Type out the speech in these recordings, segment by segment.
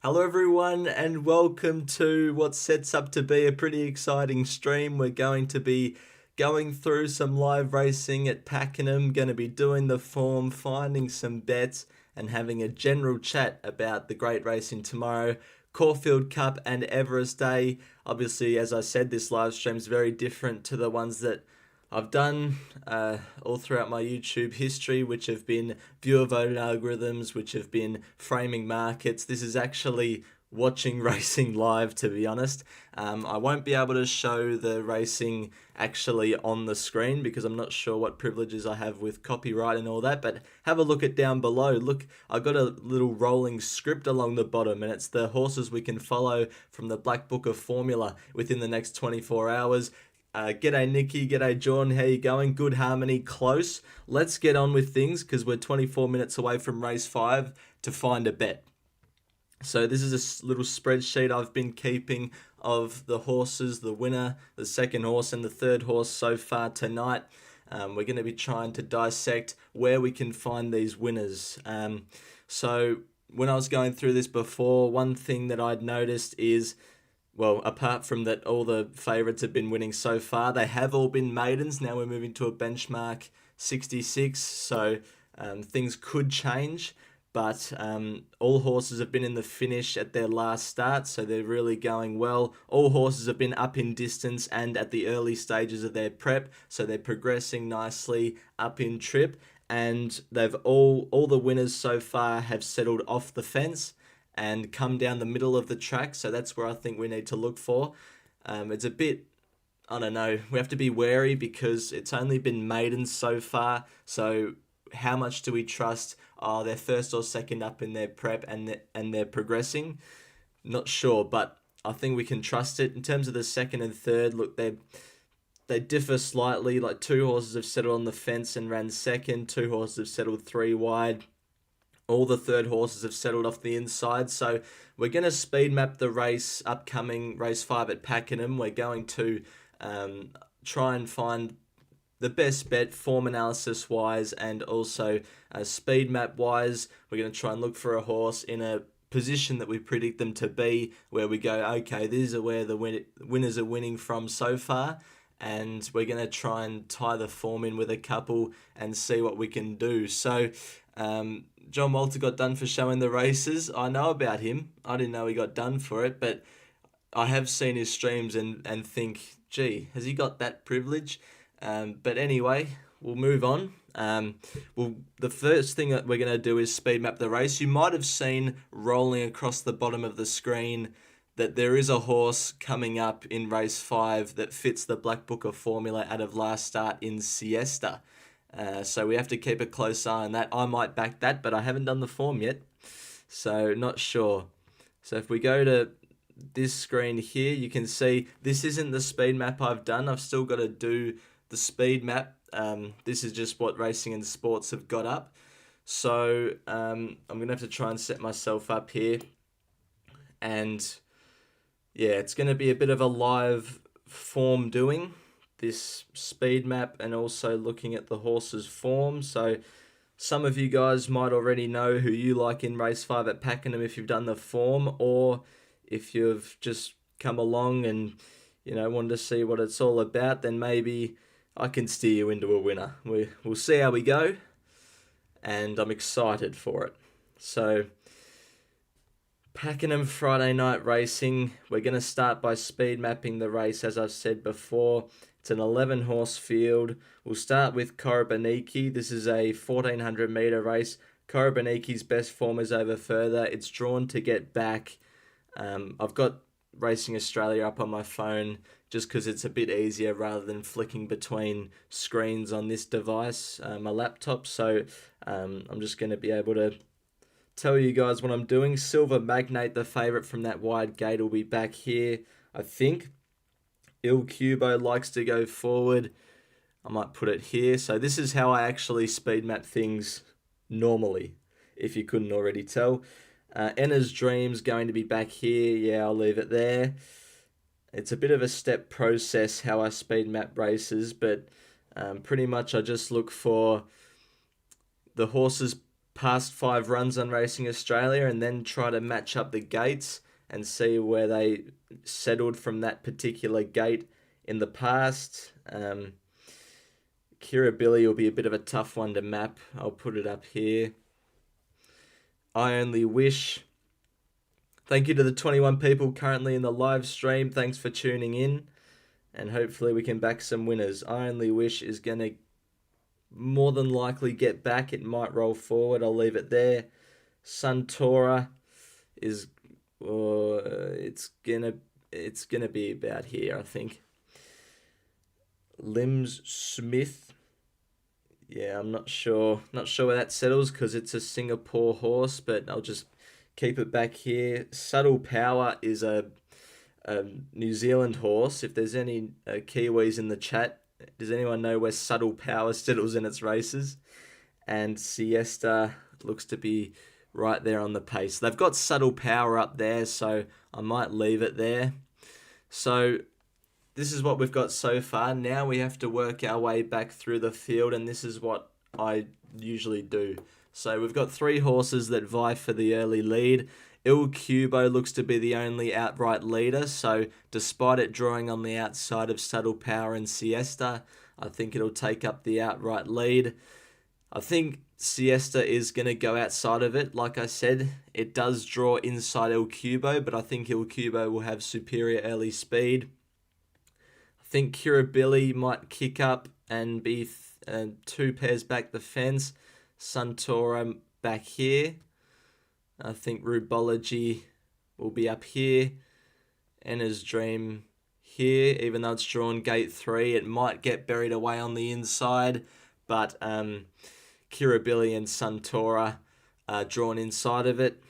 Hello, everyone, and welcome to what sets up to be a pretty exciting stream. We're going to be going through some live racing at Pakenham, going to be doing the form, finding some bets, and having a general chat about the great racing tomorrow. Caulfield Cup and Everest Day. Obviously, as I said, this live stream is very different to the ones that I've done all throughout my YouTube history, which have been viewer voted algorithms, which have been framing markets. This is actually watching racing live, to be honest. I won't be able to show the racing actually on the screen because I'm not sure what privileges I have with copyright and all that, but have a look at down below. Look, I've got a little rolling script along the bottom, and it's the horses we can follow from the Black Book of Formula within the next 24 hours. G'day Nikki, g'day John, how you going? Good harmony, close. Let's get on with things because we're 24 minutes away from race 5 to find a bet. So this is a little spreadsheet I've been keeping of the horses, the winner, the second horse and the third horse so far tonight. We're going to be trying to dissect where we can find these winners. So when I was going through this before, one thing that I'd noticed is, well, apart from that, all the favourites have been winning so far. They have all been maidens. Now we're moving to a benchmark 66, so things could change. But all horses have been in the finish at their last start, so they're really going well. All horses have been up in distance and at the early stages of their prep, so they're progressing nicely up in trip. And they've all the winners so far have settled off the fence and come down the middle of the track. So that's where I think we need to look for. It's a bit, I don't know, we have to be wary because it's only been maidens so far. So how much do we trust? Oh, they're first or second up in their prep and they're progressing. Not sure, but I think we can trust it. In terms of the second and third, look, they differ slightly. Like two horses have settled on the fence and ran second. Two horses have settled three wide. All the third horses have settled off the inside. So we're going to speed map the race, upcoming race 5 at Pakenham. We're going to try and find the best bet form analysis wise and also speed map wise. We're going to try and look for a horse in a position that we predict them to be, where we go, okay, these are where the winners are winning from so far. And we're going to try and tie the form in with a couple and see what we can do. So, John Walter got done for showing the races. I know about him. I didn't know he got done for it, but I have seen his streams and think, gee, has he got that privilege? But anyway, we'll move on. The first thing that we're going to do is speed map the race. You might have seen rolling across the bottom of the screen that there is a horse coming up in race 5 that fits the Black Book of Formula out of last start in Siesta. So we have to keep a close eye on that. I might back that, but I haven't done the form yet, so not sure. So if we go to this screen here, you can see this isn't the speed map I've done. I've still got to do the speed map. This is just what Racing and Sports have got up. So I'm going to have to try and set myself up here. And yeah, it's going to be a bit of a live form doing this speed map and also looking at the horse's form. So some of you guys might already know who you like in race 5 at Pakenham if you've done the form, or if you've just come along and wanted to see what it's all about, then maybe I can steer you into a winner. We'll see how we go, and I'm excited for it. So Pakenham Friday night racing. We're going to start by speed mapping the race, as I've said before. It's an 11 horse field. We'll start with Korobaniki. This is a 1400 metre race. Korobaniki's best form is over further. It's drawn to get back. I've got Racing Australia up on my phone just because it's a bit easier rather than flicking between screens on this device, my laptop. So I'm just going to be able to tell you guys what I'm doing. Silver Magnate, the favourite from that wide gate, will be back here, I think. Il Cubo likes to go forward. I might put it here. So this is how I actually speed map things normally, if you couldn't already tell. Enna's Dream's going to be back here. Yeah, I'll leave it there. It's a bit of a step process how I speed map races, but pretty much I just look for the horses past 5 runs on Racing Australia and then try to match up the gates and see where they settled from that particular gate in the past. Kirribilli will be a bit of a tough one to map. I'll put it up here. I Only Wish. Thank you to the 21 people currently in the live stream. Thanks for tuning in. And hopefully we can back some winners. I Only Wish is going to more than likely get back. It might roll forward. I'll leave it there. Suntora is... it's gonna be about here, I think. Limbs Smith. Yeah, I'm not sure. Not sure where that settles because it's a Singapore horse, but I'll just keep it back here. Subtle Power is a New Zealand horse. If there's any Kiwis in the chat, does anyone know where Subtle Power settles in its races? And Siesta looks to be right there on the pace. They've got Subtle Power up there, so I might leave it there. So this is what we've got so far. Now we have to work our way back through the field, and this is what I usually do. So we've got 3 horses that vie for the early lead. Il Cubo looks to be the only outright leader, so despite it drawing on the outside of Subtle Power and Siesta, I think it'll take up the outright lead. I think Siesta is going to go outside of it. Like I said, it does draw inside Il Cubo, but I think Il Cubo will have superior early speed. I think Kirribilli might kick up and be 2 pairs back the fence. Suntora back here. I think Rubology will be up here. Enna's Dream here. Even though it's drawn gate 3, it might get buried away on the inside. But Kirribilli and Suntora are drawn inside of it.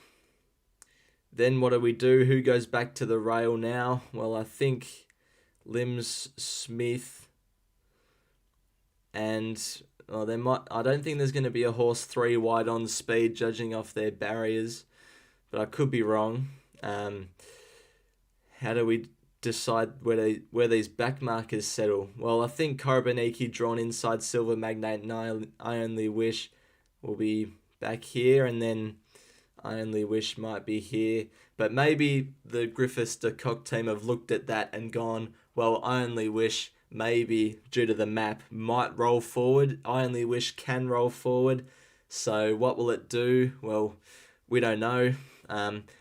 Then what do we do? Who goes back to the rail now? Well, I think Limbs Smith and I don't think there's going to be a horse 3 wide on speed judging off their barriers, but I could be wrong. How do we decide where these back markers settle? Well, I think Korobaniki drawn inside Silver Magnate and I Only Wish will be back here, and then I Only Wish might be here. But maybe the Griffiths de Kock team have looked at that and gone, well, I Only Wish, maybe due to the map, might roll forward. I Only Wish can roll forward. So what will it do? Well, we don't know.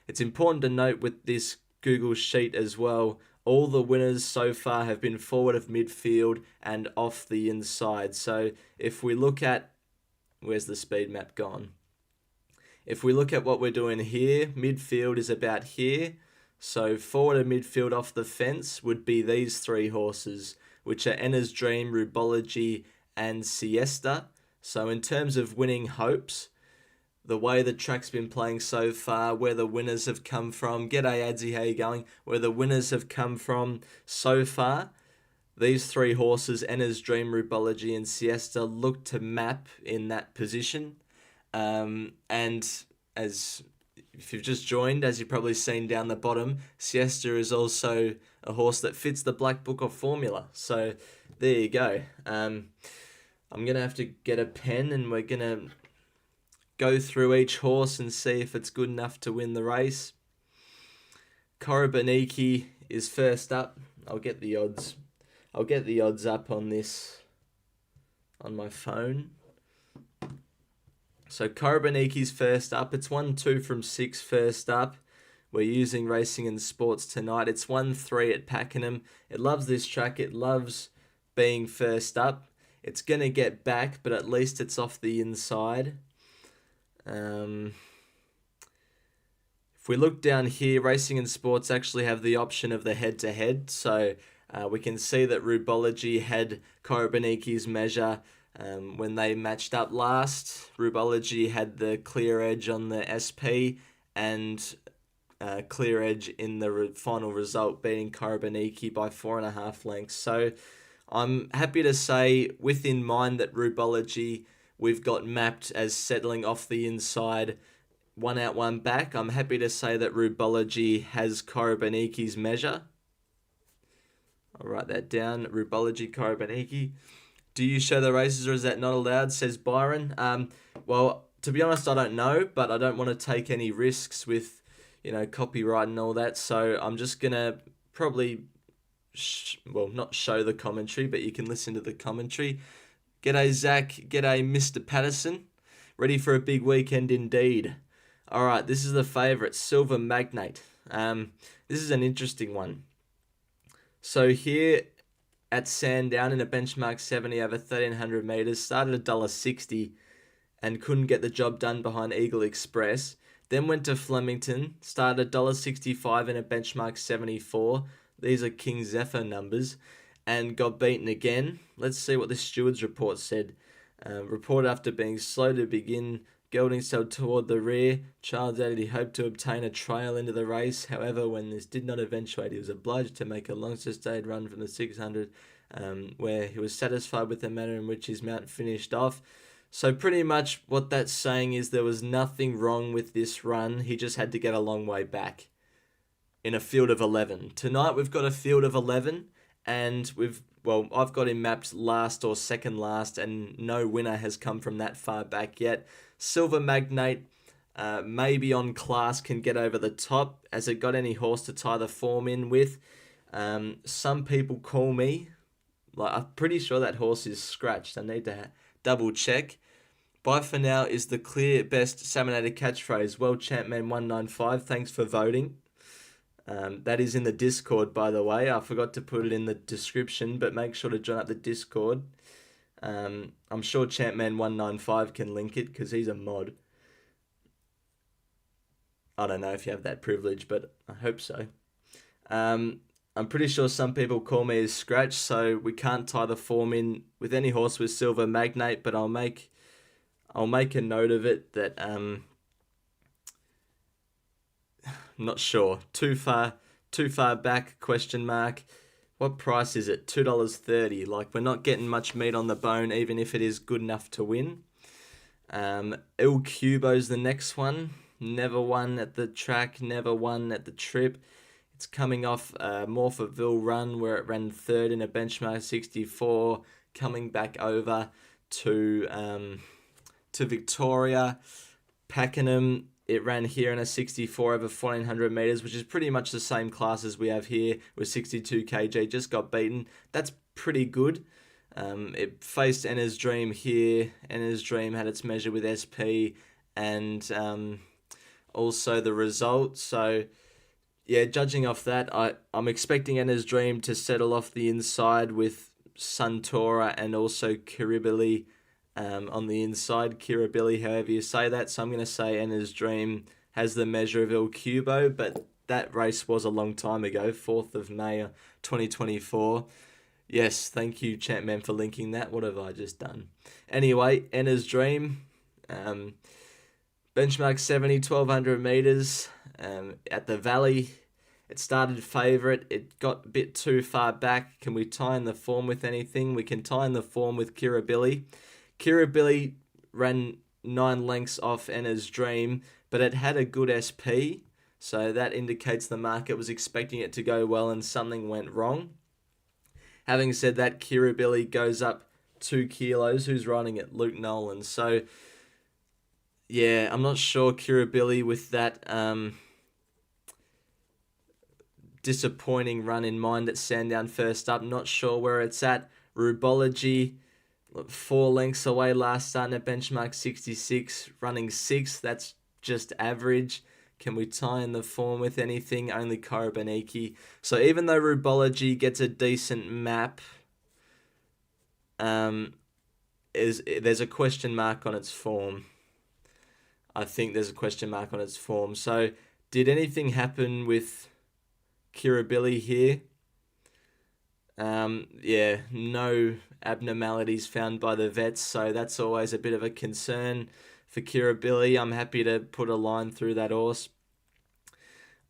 It's important to note with this Google sheet as well, all the winners so far have been forward of midfield and off the inside. So if we look at, where's the speed map gone? If we look at what we're doing here, midfield is about here. So forward of midfield off the fence would be these 3 horses, which are Enna's Dream, Rubology, and Siesta. So in terms of winning hopes, the way the track's been playing so far, where the winners have come from, g'day Adzi, how you going? Where the winners have come from so far, these 3 horses, Enna's Dream, Rubology, and Siesta, look to map in that position. And as if you've just joined, as you've probably seen down the bottom, Siesta is also a horse that fits the Black Book of Formula. So there you go. I'm going to have to get a pen and we're going to go through each horse and see if it's good enough to win the race. Korobaniki is first up. I'll get the odds up on this on my phone. So Korobaniki's first up. It's 1-2 from 6 first up. We're using Racing and Sports tonight. It's 1-3 at Pakenham. It loves this track. It loves being first up. It's going to get back, but at least it's off the inside. If we look down here, Racing and Sports actually have the option of the head-to-head. So we can see that Rubology had Korobaniki's measure when they matched up last. Rubology had the clear edge on the SP and clear edge in the final result, beating Korobaniki by 4.5 lengths. So I'm happy to say, with in mind that Rubology we've got mapped as settling off the inside, 1 out, 1 back. I'm happy to say that Rubology has Korobaniki's measure. I'll write that down. Rubology, Korobaniki. Do you show the races or is that not allowed? Says Byron. Well, To be honest, I don't know, but I don't want to take any risks with, copyright and all that. So I'm just gonna probably, not show the commentary, but you can listen to the commentary. G'day Zach, g'day Mr. Patterson. Ready for a big weekend indeed. All right, this is the favourite, Silver Magnate. This is an interesting one. So here at Sandown in a benchmark 70 over 1,300 metres, started $1.60 and couldn't get the job done behind Eagle Express. Then went to Flemington, started $1.65 in a benchmark 74. These are King Zephyr numbers, and got beaten again. Let's see what the steward's report said. Report after being slow to begin, gelding sailed toward the rear. Charles added he hoped to obtain a trail into the race. However, when this did not eventuate, he was obliged to make a long sustained run from the 600, where he was satisfied with the manner in which his mount finished off. So pretty much what that's saying is there was nothing wrong with this run. He just had to get a long way back in a field of 11. Tonight we've got a field of 11, and I've got him mapped last or second last, and no winner has come from that far back yet. Silver Magnate, maybe on class, can get over the top. Has it got any horse to tie the form in with? Some people call me, I'm pretty sure that horse is scratched. I need to double check. Bye for now is the clear best Salmonator catchphrase. Well, Champman 195, thanks for voting. That is in the Discord, by the way. I forgot to put it in the description, but make sure to join up the Discord. I'm sure Champman195 can link it because he's a mod. I don't know if you have that privilege, but I hope so. I'm pretty sure some people call me as Scratch, so we can't tie the form in with any horse with Silver Magnate, but I'll make a note of it that I'm not sure. Too far back, question mark. What price is it? $2.30. Like, we're not getting much meat on the bone, even if it is good enough to win. Il Cubo's the next one. Never won at the track, never won at the trip. It's coming off a Morphettville run where it ran third in a benchmark 64, coming back over to Victoria. Pakenham, it ran here in a 64 over 1,400 metres, which is pretty much the same class as we have here with 62 kg, just got beaten. That's pretty good. It faced Enna's Dream here. Enna's Dream had its measure with SP and also the result. So, yeah, judging off that, I'm expecting Enna's Dream to settle off the inside with Suntora and also Kirribilli on the inside. Kirribilli, however you say that. So I'm going to say Enna's Dream has the measure of Il Cubo, but that race was a long time ago, 4th of May 2024. Yes, thank you, Champman, for linking that. What have I just done? Anyway, Enna's Dream, benchmark 70, 1,200 metres at the Valley. It started favourite. It got a bit too far back. Can we tie in the form with anything? We can tie in the form with Kirribilli. Kirribilli ran 9 lengths off Enna's Dream, but it had a good SP, so that indicates the market was expecting it to go well and something went wrong. Having said that, Kirribilli goes up 2 kilos. Who's riding it? Luke Nolan. So, yeah, I'm not sure Kirribilli with that disappointing run in mind at Sandown first up. Not sure where it's at. Rubology, 4 lengths away last start at benchmark 66, running 6th. That's just average. Can we tie in the form with anything? Only Korobaniki. So even though Rubology gets a decent map, there's a question mark on its form. I think there's a question mark on its form. So did anything happen with Kirribilli here? Yeah, no abnormalities found by the vets, so that's always a bit of a concern for Kirribilli. I'm happy to put a line through that horse.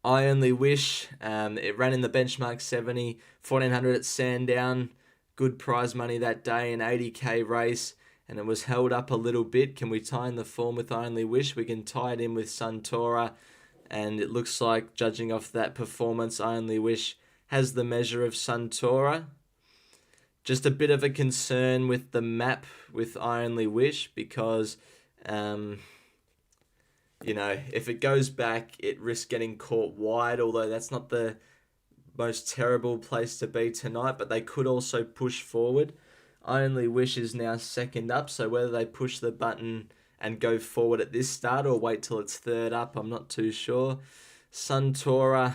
I Only Wish, it ran in the benchmark 70, 1,400 at Sandown, good prize money that day, an 80k race, and it was held up a little bit. Can we tie in the form with I Only Wish? We can tie it in with Suntora, and it looks like, judging off that performance, I Only Wish has the measure of Suntora. Just a bit of a concern with the map with I Only Wish because You know, if it goes back, it risks getting caught wide, although that's not the most terrible place to be tonight, but they could also push forward. I Only Wish is now second up, so whether they push the button and go forward at this start or wait till it's third up, I'm not too sure. Suntora,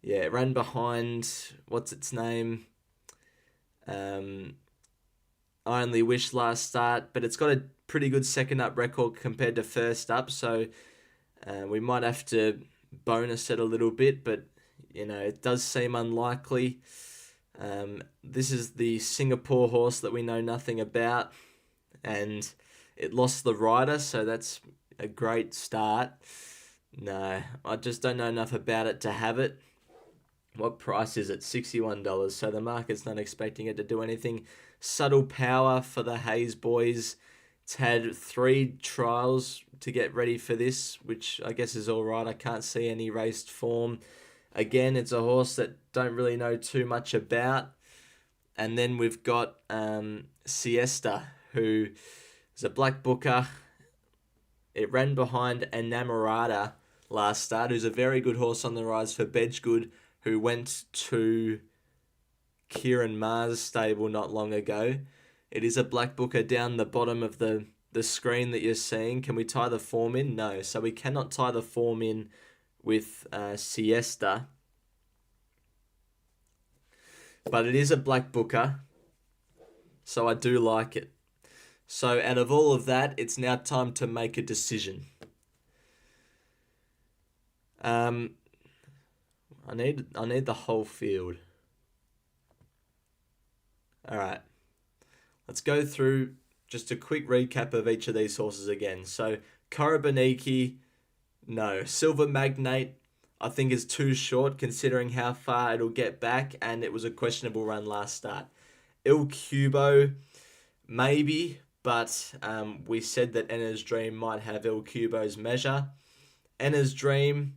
yeah, it ran behind, what's its name? I Only Wish last start, but it's got a pretty good second up record compared to first up, so we might have to bonus it a little bit, but you know, it does seem unlikely. This is the Singapore horse that we know nothing about, and it lost the rider, so that's a great start. No, I just don't know enough about it to have it. What price is it? $61. So the market's not expecting it to do anything. Subtle Power for the Hayes boys. It's had 3 trials to get ready for this, which I guess is all right. I can't see any raced form. Again, it's a horse that don't really know too much about. And then we've got Siesta, who is a black booker. It ran behind Enamorada last start, who's a very good horse on the rise for Bedgegood, who went to Kieran Maher's stable not long ago. It is a black booker down the bottom of the screen that you're seeing. Can we tie the form in? No. So we cannot tie the form in with Siesta. But it is a black booker, so I do like it. So out of all of that, it's now time to make a decision. I need the whole field. All right. Let's go through just a quick recap of each of these horses again. So Korobaniki, no. Silver Magnate, I think is too short considering how far it'll get back, and it was a questionable run last start. Il Cubo, maybe, but we said that Enna's Dream might have Il Cubo's measure. Enna's Dream,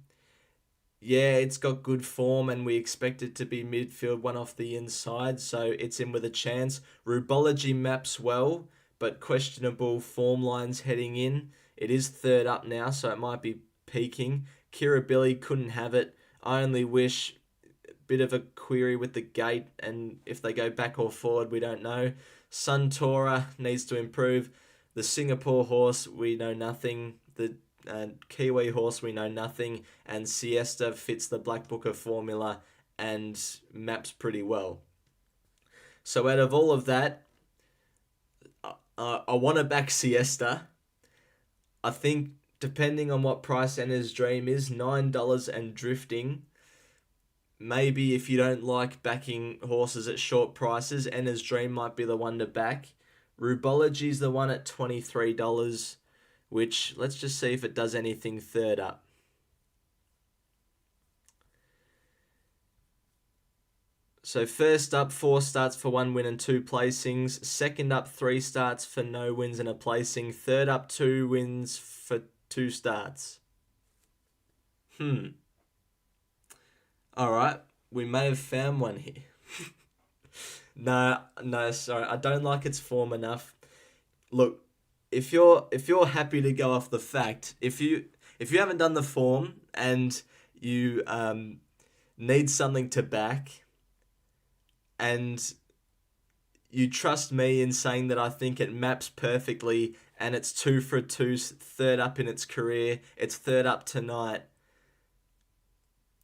yeah, it's got good form, and we expect it to be midfield, one off the inside, so it's in with a chance. Rubology maps well, but questionable form lines heading in. It is third up now, so it might be peaking. Kirribilli couldn't have it. I Only Wish, bit of a query with the gate, and if they go back or forward, we don't know. Suntora needs to improve. The Singapore horse, we know nothing. The Kiwi horse, we know nothing. And Siesta fits the Black Booker formula and maps pretty well. So out of all of that, I want to back Siesta. I think depending on what price Enna's Dream is, $9 and drifting. Maybe if you don't like backing horses at short prices, Enna's Dream might be the one to back. Rubology's the one at $23, which let's just see if it does anything third up. So first up, 4 starts for 1 win and 2 placings. Second up, 3 starts for no wins and a placing. Third up, 2 wins for 2 starts. Alright, we may have found one here. No, sorry, I don't like its form enough. Look, if you're happy to go off the fact, if you haven't done the form and you need something to back, and you trust me in saying that I think it maps perfectly, and it's 2 for 2, third up in its career, it's third up tonight,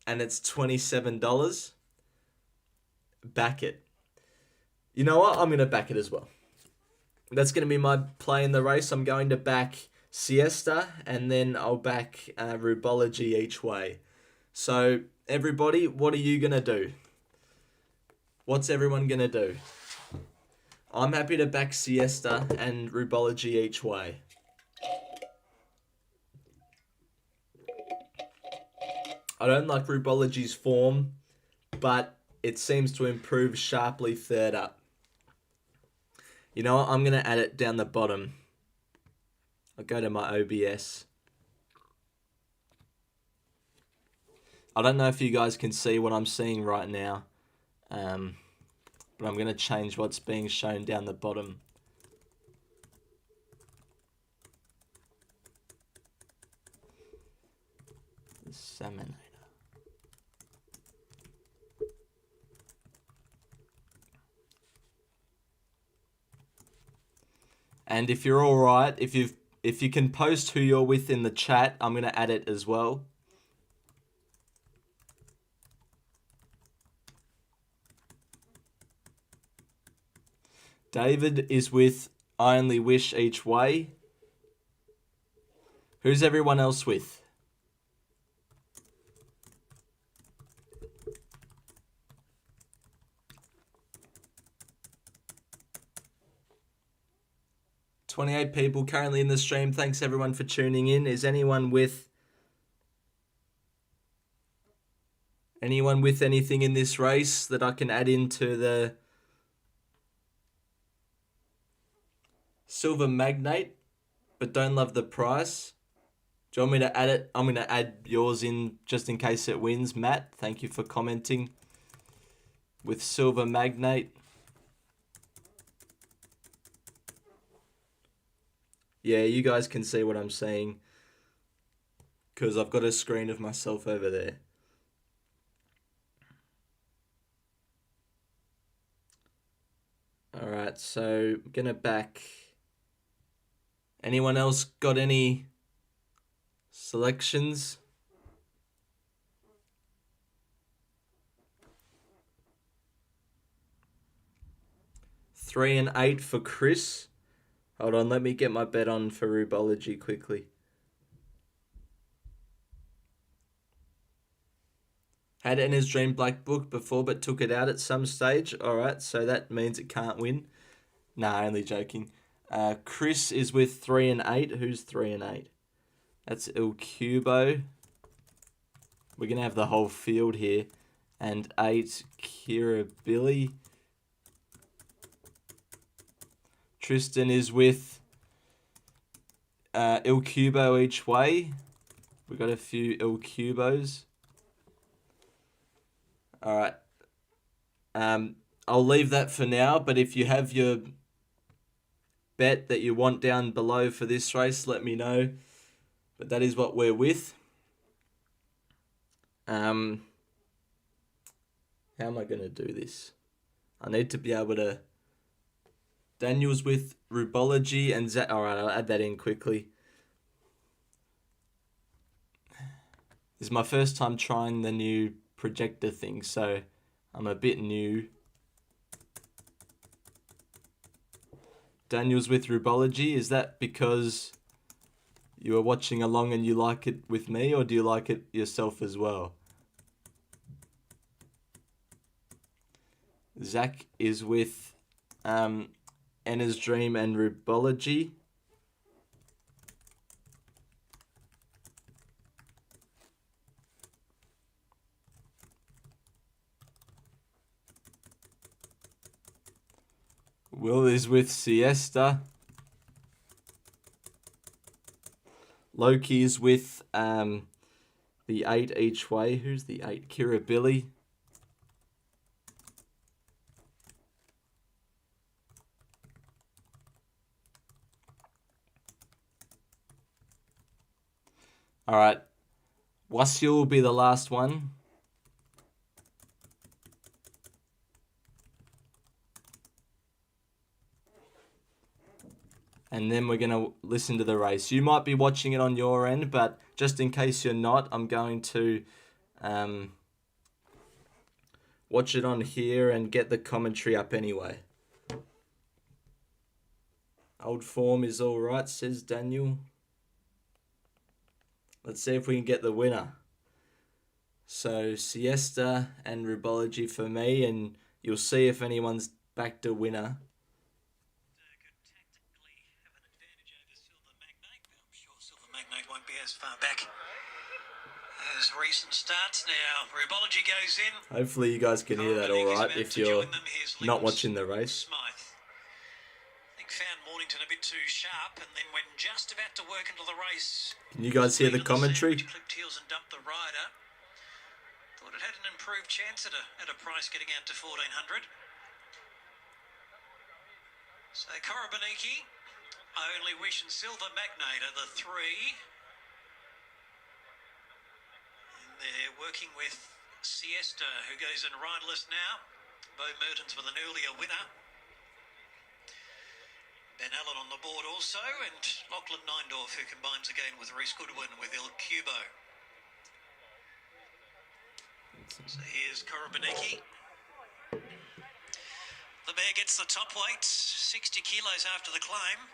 and it's $27, back it. You know what? I'm going to back it as well. That's going to be my play in the race. I'm going to back Siesta, and then I'll back Rubology each way. So, everybody, what are you going to do? What's everyone going to do? I'm happy to back Siesta and Rubology each way. I don't like Rubology's form, but it seems to improve sharply third up. You know what? I'm going to add it down the bottom. I'll go to my OBS. I don't know if you guys can see what I'm seeing right now. But I'm going to change what's being shown down the bottom. Examinator. And if you're all right, if you can post who you're with in the chat, I'm going to add it as well. David is with I Only Wish Each Way. Who's everyone else with? $28 people currently in the stream. Thanks everyone for tuning in. Is anyone with anything in this race that I can add into the Silver Magnate, but don't love the price? Do you want me to add it? I'm going to add yours in just in case it wins. Matt, thank you for commenting. With Silver Magnate. Yeah, you guys can see what I'm saying because I've got a screen of myself over there. All right, so I'm going to back. Anyone else got any selections? $3 and $8 for Chris. Hold on, let me get my bet on for Rubology quickly. Had Enna's Dream Black Book before, but took it out at some stage. All right, so that means it can't win. Nah, only joking. Chris is with 3 and 8. Who's 3 and 8? That's Il Cubo. We're going to have the whole field here. And 8, Kira Billy. Tristan is with Il Cubo each way. We've got a few Il Cubos. All right. I'll leave that for now, but if you have your bet that you want down below for this race, let me know. But that is what we're with. How am I going to do this? I need to be able to... Daniel's with Rubology and Zach. All right, I'll add that in quickly. This is my first time trying the new projector thing, so I'm a bit new. Daniel's with Rubology. Is that because you are watching along and you like it with me, or do you like it yourself as well? Zach is with Enna's Dream and Rubology. Will is with Siesta. Loki is with the 8 each way. Who's the 8? Kira Billy. All right. Wasil will be the last one. And then we're going to listen to the race. You might be watching it on your end, but just in case you're not, I'm going to watch it on here and get the commentary up anyway. Old form is all right, says Daniel. Let's see if we can get the winner. So Siesta and Rubology for me, and you'll see if anyone's backed a winner. Won't be as far back as recent starts now. Rubology goes in. Hopefully you guys can hear that all right if you're not watching the race. I think found Mornington a bit too sharp and then went just about to work into the race. Can you guys hear the commentary? Clipped heels and dumped the rider. Thought it had an improved chance at a price getting out to 1,400. So Korobaniki, I Only Wish and Silver Magnate are the 3. They're working with Siesta, who goes in riderless now. Bo Mertens with an earlier winner. Ben Allen on the board also, and Lachlan Neindorf, who combines again with Reese Goodwin with Il Cubo. So here's Korobaniki. The mare gets the top weight, 60 kilos after the climb.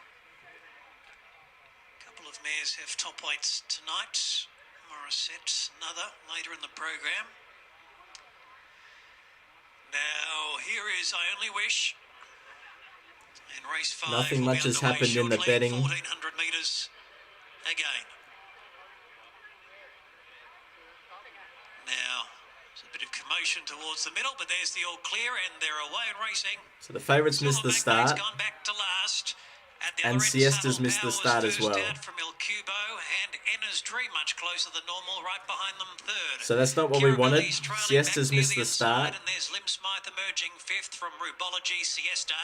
A couple of mares have top weights tonight. Morissette, another, later in the program. Now, here is I Only Wish. In race 5, Nothing much has happened in the betting. 1,400 metres again. Now, there's a bit of commotion towards the middle, but there's the all clear, and they're away and racing. So the favourites missed the start. Gone back to last. And Siesta's missed the start as well. From Il Cubo, and Enna's Dream much closer than normal, right behind them third. So that's not what we wanted. Siesta's missed the start. And there's Lim Smythe emerging fifth from Rubology, Siesta.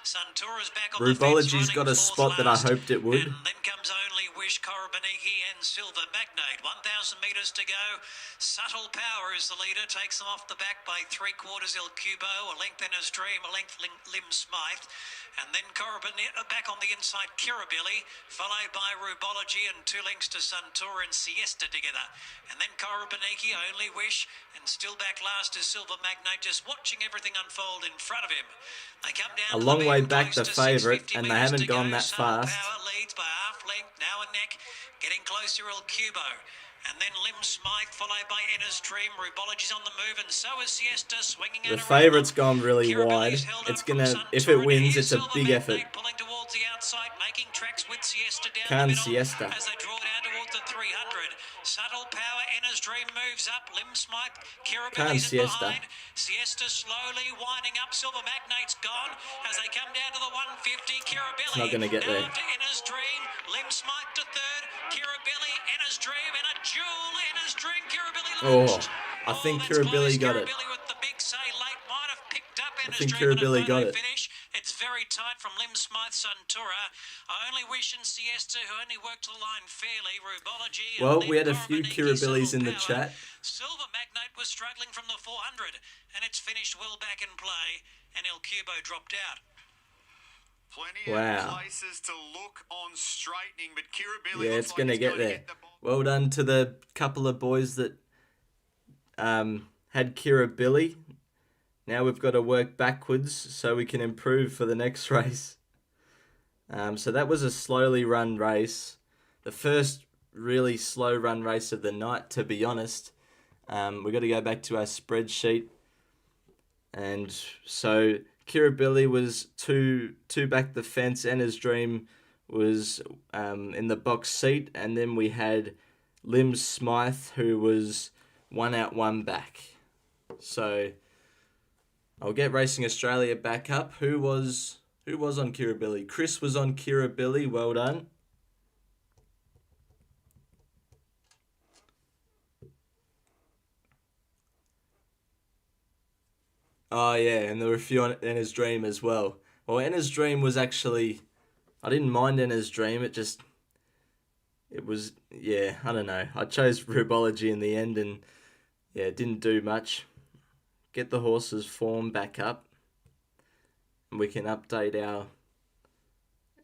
Santura's back on Rubology's got a spot that I hoped it would. And then comes Only Wish, Korobaniki and Silver Magnate. 1,000 metres to go. Subtle Power is the leader. Takes them off the back by 3/4 Il Cubo. A length Enna's Dream, a length Lim Smythe. And then back on the inside, Kirabilly, followed by Rubology and 2 lengths to Suntour and Siesta together. And then Korobaniki, Only Wish, and still back last is Silver Magnate, just watching everything unfold in front of him. They come down a long way back, the favourite, and they haven't gone that fast. Power leads by half length, now a neck, getting closer Il Cubo. And then Lim Smythe, followed by Enna's Dream. Rubology's on the move, and so is Siesta, swinging out. The favourite's gone really wide. It's gonna, if it wins, it's a big effort. Pulling towards the outside, making tracks with Siesta down Can the middle Siesta. as they draw down towards the 300. Subtle Power, Enna's Dream moves up. Lim Smythe, Kirabilly's Siesta. behind. Siesta slowly winding up. Silver Magnate's gone as they come down to the 150. Kirabilly It's not gonna get there. to Enna's Dream. Lim Smythe to third. Kirabilly, Enna's Dream, and a duel. Enna's Dream, Kirabilly launched. I think Kirabilly got it. Kirabilly with the big say late might have picked up Enna's I think Dream in a Kirabilly got photo it. finish. It's very tight from Lim Smythe, Suntura. I Only Wish and Siesta, who only worked the line fairly. Rubology. Well, we had a few Kirabillys in the chat. Silver Magnate was struggling from the 400, and it's finished well back in play, and Il Cubo dropped out. Plenty of places to look on straightening, but Kirabilly it's going to get there. Well done to the couple of boys that had Kirabilly. Now we've got to work backwards so we can improve for the next race. So that was a slowly run race. The first really slow run race of the night, to be honest. We've got to go back to our spreadsheet. And so Kirabilly was two back the fence. Enna's Dream was in the box seat. And then we had Lim Smythe, who was 1 out, 1 back. So I'll get Racing Australia back up. Who was on Kirabilly? Chris was on Kirabilly. Well done. Oh yeah, and there were a few on Enna's Dream as well. Well, Enna's Dream was actually, I didn't mind Enna's Dream. It was, I don't know. I chose Rubology in the end, and it didn't do much. Get the horse's form back up, and we can update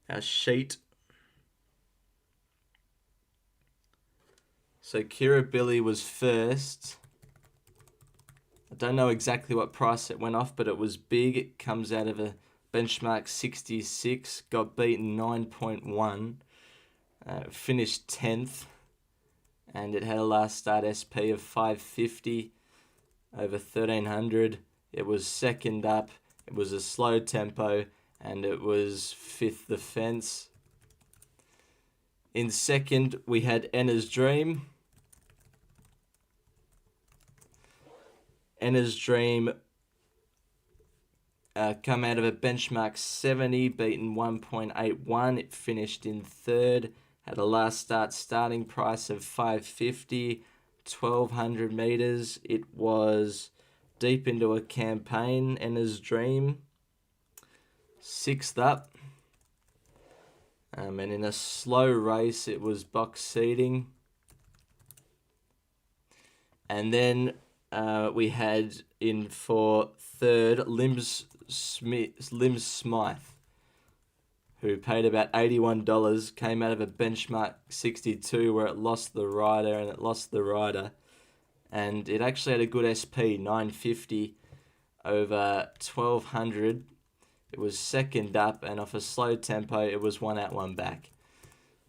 our sheet. So Kirabilly was first. I don't know exactly what price it went off, but it was big. It comes out of a benchmark 66, got beaten 9.1, finished 10th, and it had a last start SP of 550 over 1300. It was second up, it was a slow tempo, and it was 5th the fence. In second, we had Enna's Dream. Enna's Dream come out of a benchmark 70, beaten 1.81. It finished in third, had a last starting price of 550, 1200 metres. It was deep into a campaign. Enna's Dream, 6th up. And in a slow race, it was box seating. And then we had in for third Limbs Smythe, who paid about $81, came out of a benchmark 62 where it lost the rider, and it actually had a good SP, 950 over 1200. It was second up, and off a slow tempo, it was one out, one back.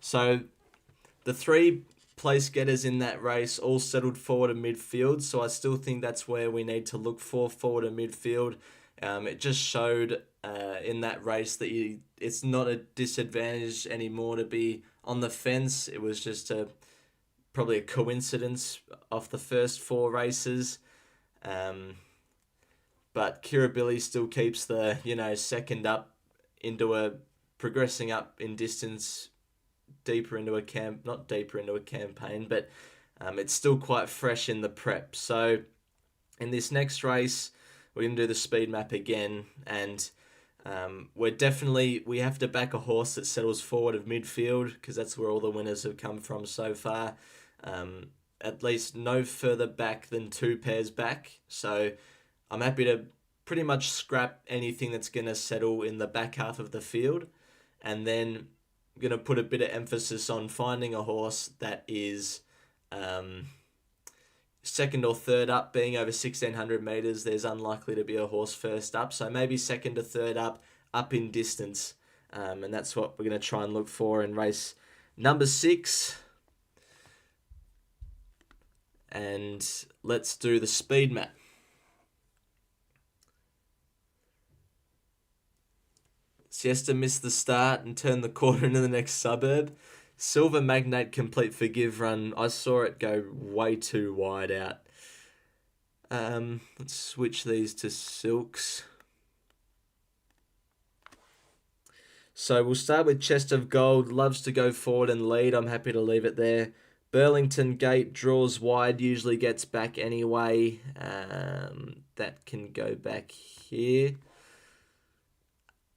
So the three place getters in that race all settled forward in midfield, so I still think that's where we need to look for, forward in midfield. It just showed in that race that it's not a disadvantage anymore to be on the fence. It was just probably a coincidence off the first four races. But Kirribilli still keeps the, second up progressing up in distance, not deeper into a campaign, but it's still quite fresh in the prep. So in this next race, we're going to do the speed map again, and we have to back a horse that settles forward of midfield, because that's where all the winners have come from so far. At least no further back than 2 pairs back. So I'm happy to pretty much scrap anything that's going to settle in the back half of the field, and then I'm going to put a bit of emphasis on finding a horse that is second or third up. Being over 1,600 metres, there's unlikely to be a horse first up, so maybe second or third up in distance, and that's what we're going to try and look for in race number 6. And let's do the speed map. Siesta missed the start and turned the corner into the next suburb. Silver Magnate Complete Forgive Run, I saw it go way too wide out. Let's switch these to Silks. So we'll start with Chest of Gold. Loves to go forward and lead. I'm happy to leave it there. Burlington Gate draws wide, usually gets back anyway. That can go back here.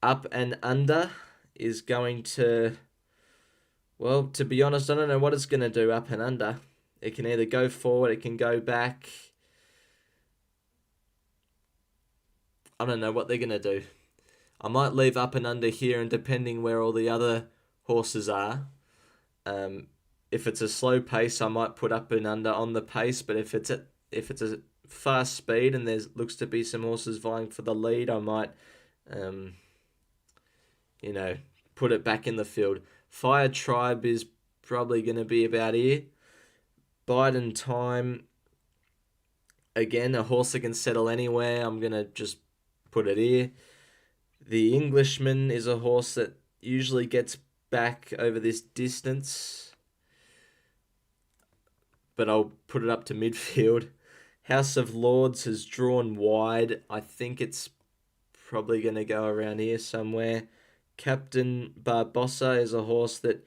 Up and Under is going to... Well, to be honest, I don't know what it's going to do, Up and Under. It can either go forward, it can go back. I don't know what they're going to do. I might leave Up and Under here, and depending where all the other horses are, if it's a slow pace, I might put Up and Under on the pace. But if it's a fast speed and there looks to be some horses vying for the lead, I might, put it back in the field. Fire Tribe is probably going to be about here. Biden Time, again, a horse that can settle anywhere. I'm going to just put it here. The Englishman is a horse that usually gets back over this distance, but I'll put it up to midfield. House of Lords has drawn wide. I think it's probably going to go around here somewhere. Captain Barbossa is a horse that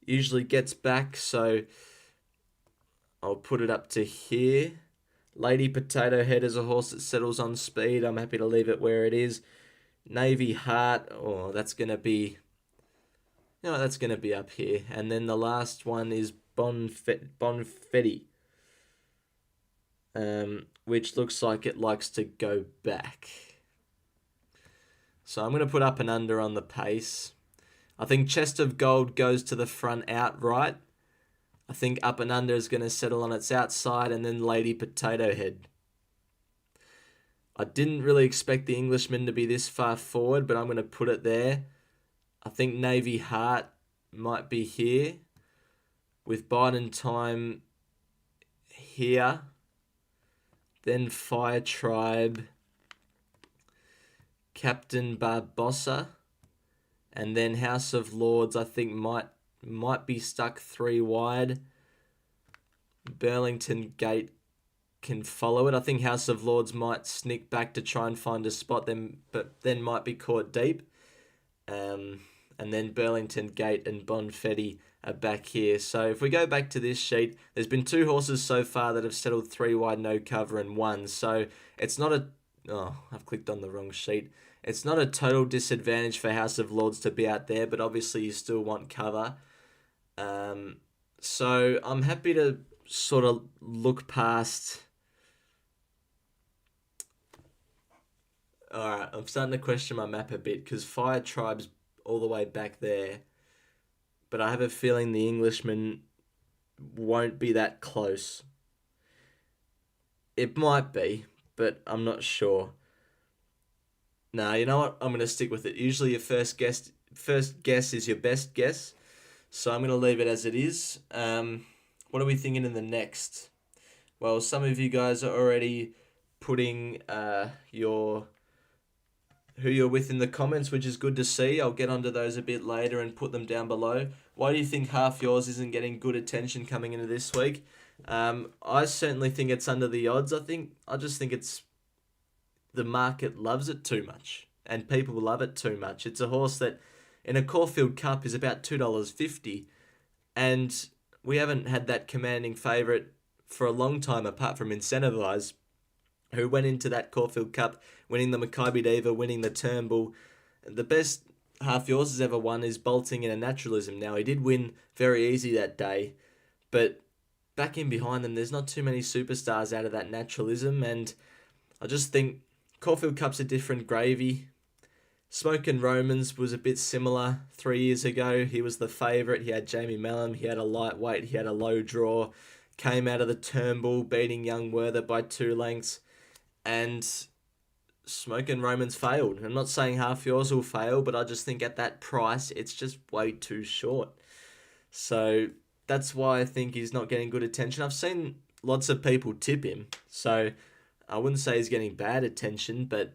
usually gets back, so I'll put it up to here. Lady Potato Head is a horse that settles on speed. I'm happy to leave it where it is. Navy Heart, that's going to be up here. And then the last one is Bonfetti, which looks like it likes to go back. So I'm going to put Up and Under on the pace. I think Chest of Gold goes to the front outright. I think Up and Under is going to settle on its outside, and then Lady Potato Head. I didn't really expect the Englishman to be this far forward, but I'm going to put it there. I think Navy Heart might be here, with Biden Time here. Then Fire Tribe, Captain Barbossa, and then House of Lords I think might be stuck 3 wide. Burlington Gate can follow it. I think House of Lords might sneak back to try and find a spot, but then might be caught deep. And then Burlington Gate and Bonfetti are back here. So if we go back to this sheet, there's been 2 horses so far that have settled 3 wide, no cover, and 1. So it's not I've clicked on the wrong sheet. It's not a total disadvantage for House of Lords to be out there, but obviously you still want cover. So I'm happy to sort of look past. Alright, I'm starting to question my map a bit because Fire Tribe's all the way back there. But I have a feeling the Englishman won't be that close. It might be, but I'm not sure. Nah, you know what? I'm going to stick with it. Usually your first guess is your best guess. So I'm going to leave it as it is. What are we thinking in the next? Well, some of you guys are already putting who you're with in the comments, which is good to see. I'll get onto those a bit later and put them down below. Why do you think half yours isn't getting good attention coming into this week? I certainly think it's under the odds. I just think it's the market loves it too much and people love it too much. It's a horse that in a Caulfield Cup is about $2.50, and we haven't had that commanding favourite for a long time apart from Incentivise, who went into that Caulfield Cup winning the Maccabi Diva, winning the Turnbull. The best half yours has ever won is bolting in a naturalism. Now, he did win very easy that day, but back in behind them, there's not too many superstars out of that naturalism, and I just think Caulfield Cup's a different gravy. Smokin' Romans was a bit similar 3 years ago. He was the favourite. He had Jamie Mellon. He had a lightweight. He had a low draw. Came out of the Turnbull, beating Young Werther by 2 lengths. And Smokin' Romans failed. I'm not saying half yours will fail, but I just think at that price, it's just way too short. So that's why I think he's not getting good attention. I've seen lots of people tip him, so I wouldn't say he's getting bad attention, but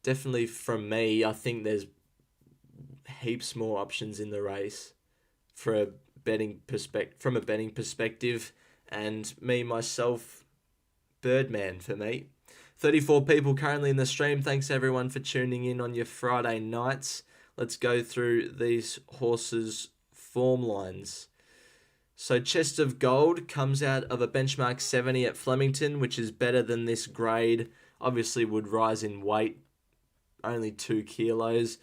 definitely from me, I think there's heaps more options in the race from a betting perspective, and me, myself, Birdman for me. 34 people currently in the stream. Thanks everyone for tuning in on your Friday nights. Let's go through these horses' form lines. So Chest of Gold comes out of a benchmark 70 at Flemington, which is better than this grade. Obviously would rise in weight, only 2 kilos.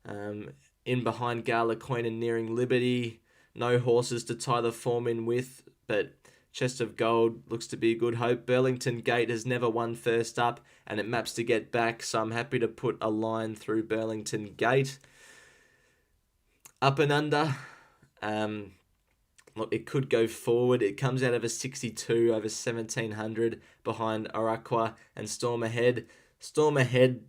In behind Gala Queen and Nearing Liberty. No horses to tie the form in with, but Chest of Gold looks to be a good hope. Burlington Gate has never won first up, and it maps to get back, so I'm happy to put a line through Burlington Gate. Up and under, look, it could go forward. It comes out of a 62 over 1700 behind Araqua and Storm Ahead. Storm Ahead,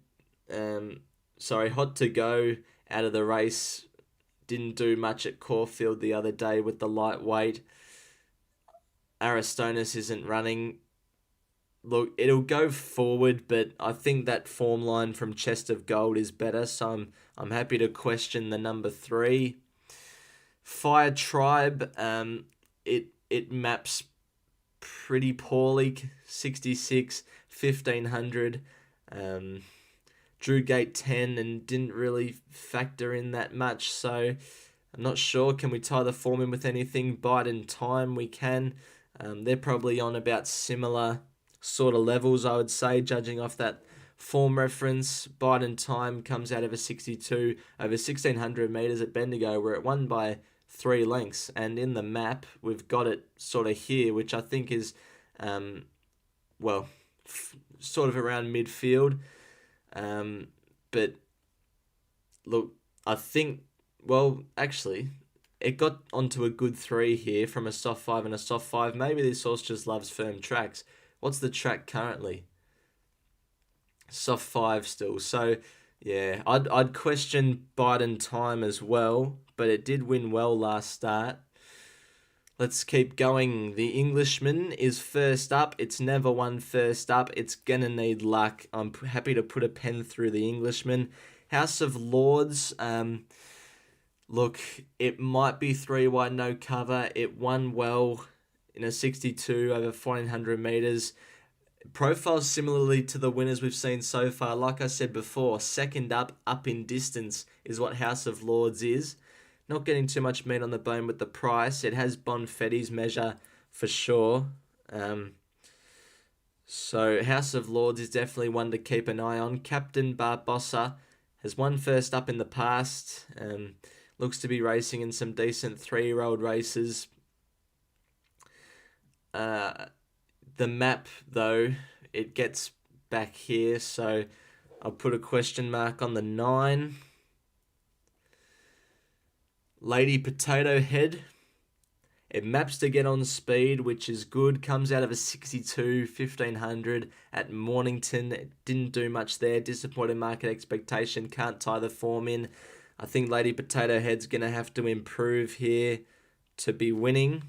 Hot to Go out of the race. Didn't do much at Caulfield the other day with the lightweight. Aristonus isn't running. Look, it'll go forward, but I think that form line from Chest of Gold is better, so I'm happy to question the number 3. Fire Tribe, it maps pretty poorly. 66, 1500. Drew Gate 10 and didn't really factor in that much, so I'm not sure. Can we tie the form in with anything? Bide and Time, we can. They're probably on about similar sort of levels, I would say, judging off that form reference. Bide and Time comes out of a 62 over 1600 metres at Bendigo, where it won by 3 lengths. And in the map, we've got it sort of here, which I think is, sort of around midfield. But look, I think, it got onto a good 3 here from a soft 5 and a soft 5. Maybe this horse just loves firm tracks. What's the track currently? Soft 5 still. So, yeah, I'd question Bide and Time as well, but it did win well last start. Let's keep going. The Englishman is first up. It's never won first up. It's going to need luck. I'm happy to put a pen through the Englishman. House of Lords, look, it might be 3 wide, no cover. It won well in a 62 over 1400 metres. Profiles similarly to the winners we've seen so far. Like I said before, second up in distance is what House of Lords is. Not getting too much meat on the bone with the price. It has Bonfetti's measure for sure. So House of Lords is definitely one to keep an eye on. Captain Barbossa has won first up in the past. Looks to be racing in some decent 3-year-old races. The map, though, it gets back here, so I'll put a question mark on the 9. Lady Potato Head. It maps to get on speed, which is good. Comes out of a 62, 1500 at Mornington. It didn't do much there. Disappointing market expectation. Can't tie the form in. I think Lady Potato Head's going to have to improve here to be winning.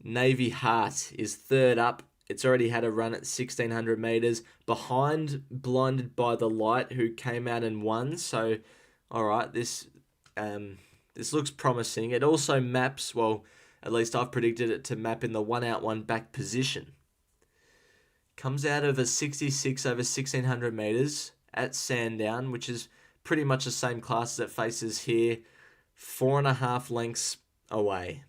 Navy Heart is third up. It's already had a run at 1600 metres. Behind Blinded by the Light, who came out and won. So, all right, this looks promising. It also maps, well, at least I've predicted it to map in the 1 out, 1 back position. Comes out of a 66 over 1600 metres at Sandown, which is pretty much the same class as it faces here. 4.5 lengths away.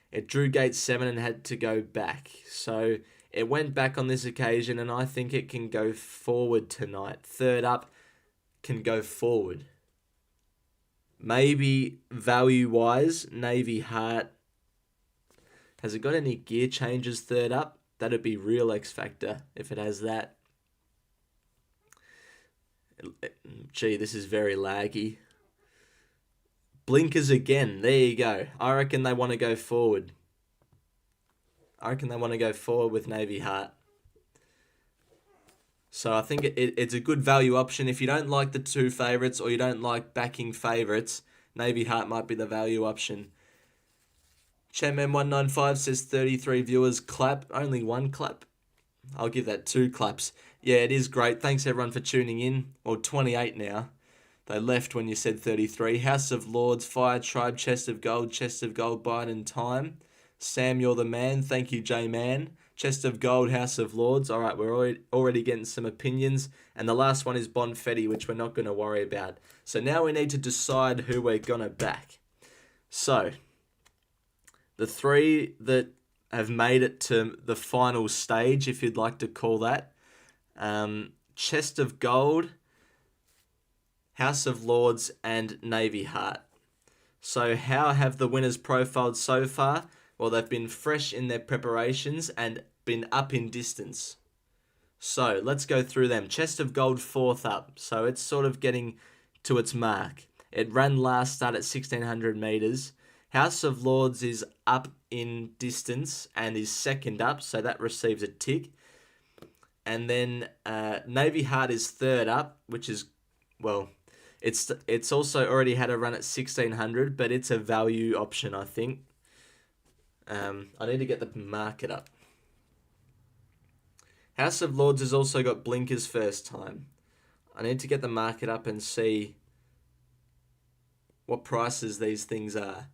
It drew gate 7 and had to go back. So it went back on this occasion, and I think it can go forward tonight. Third up can go forward. Maybe value-wise, Navy Heart. Has it got any gear changes third up? That'd be real X Factor if it has that. Gee, this is very laggy. Blinkers again. There you go. I reckon they want to go forward. With Navy Heart. So I think it's a good value option. If you don't like the 2 favourites or you don't like backing favourites, Navy Heart might be the value option. Chairman195 says 33 viewers clap. Only 1 clap. I'll give that 2 claps. Yeah, it is great. Thanks everyone for tuning in. Well, 28 now. They left when you said 33. House of Lords, Fire Tribe, Chest of Gold, Bide and Time. Sam, you're the man. Thank you, J-Man. Chest of Gold, House of Lords. All right, we're already getting some opinions. And the last one is Bonfetti, which we're not going to worry about. So now we need to decide who we're going to back. So, the 3 that have made it to the final stage, if you'd like to call that. Chest of Gold, House of Lords, and Navy Heart. So how have the winners profiled so far? Well, they've been fresh in their preparations and been up in distance. So let's go through them. Chest of Gold 4th up. So it's sort of getting to its mark. It ran last start at 1600 metres. House of Lords is up in distance and is 2nd up. So that receives a tick. And then Navy Heart is 3rd up, which is, well, it's also already had a run at 1600, but it's a value option, I think. I need to get the market up. House of Lords has also got blinkers first time. I need to get the market up and see what prices these things are.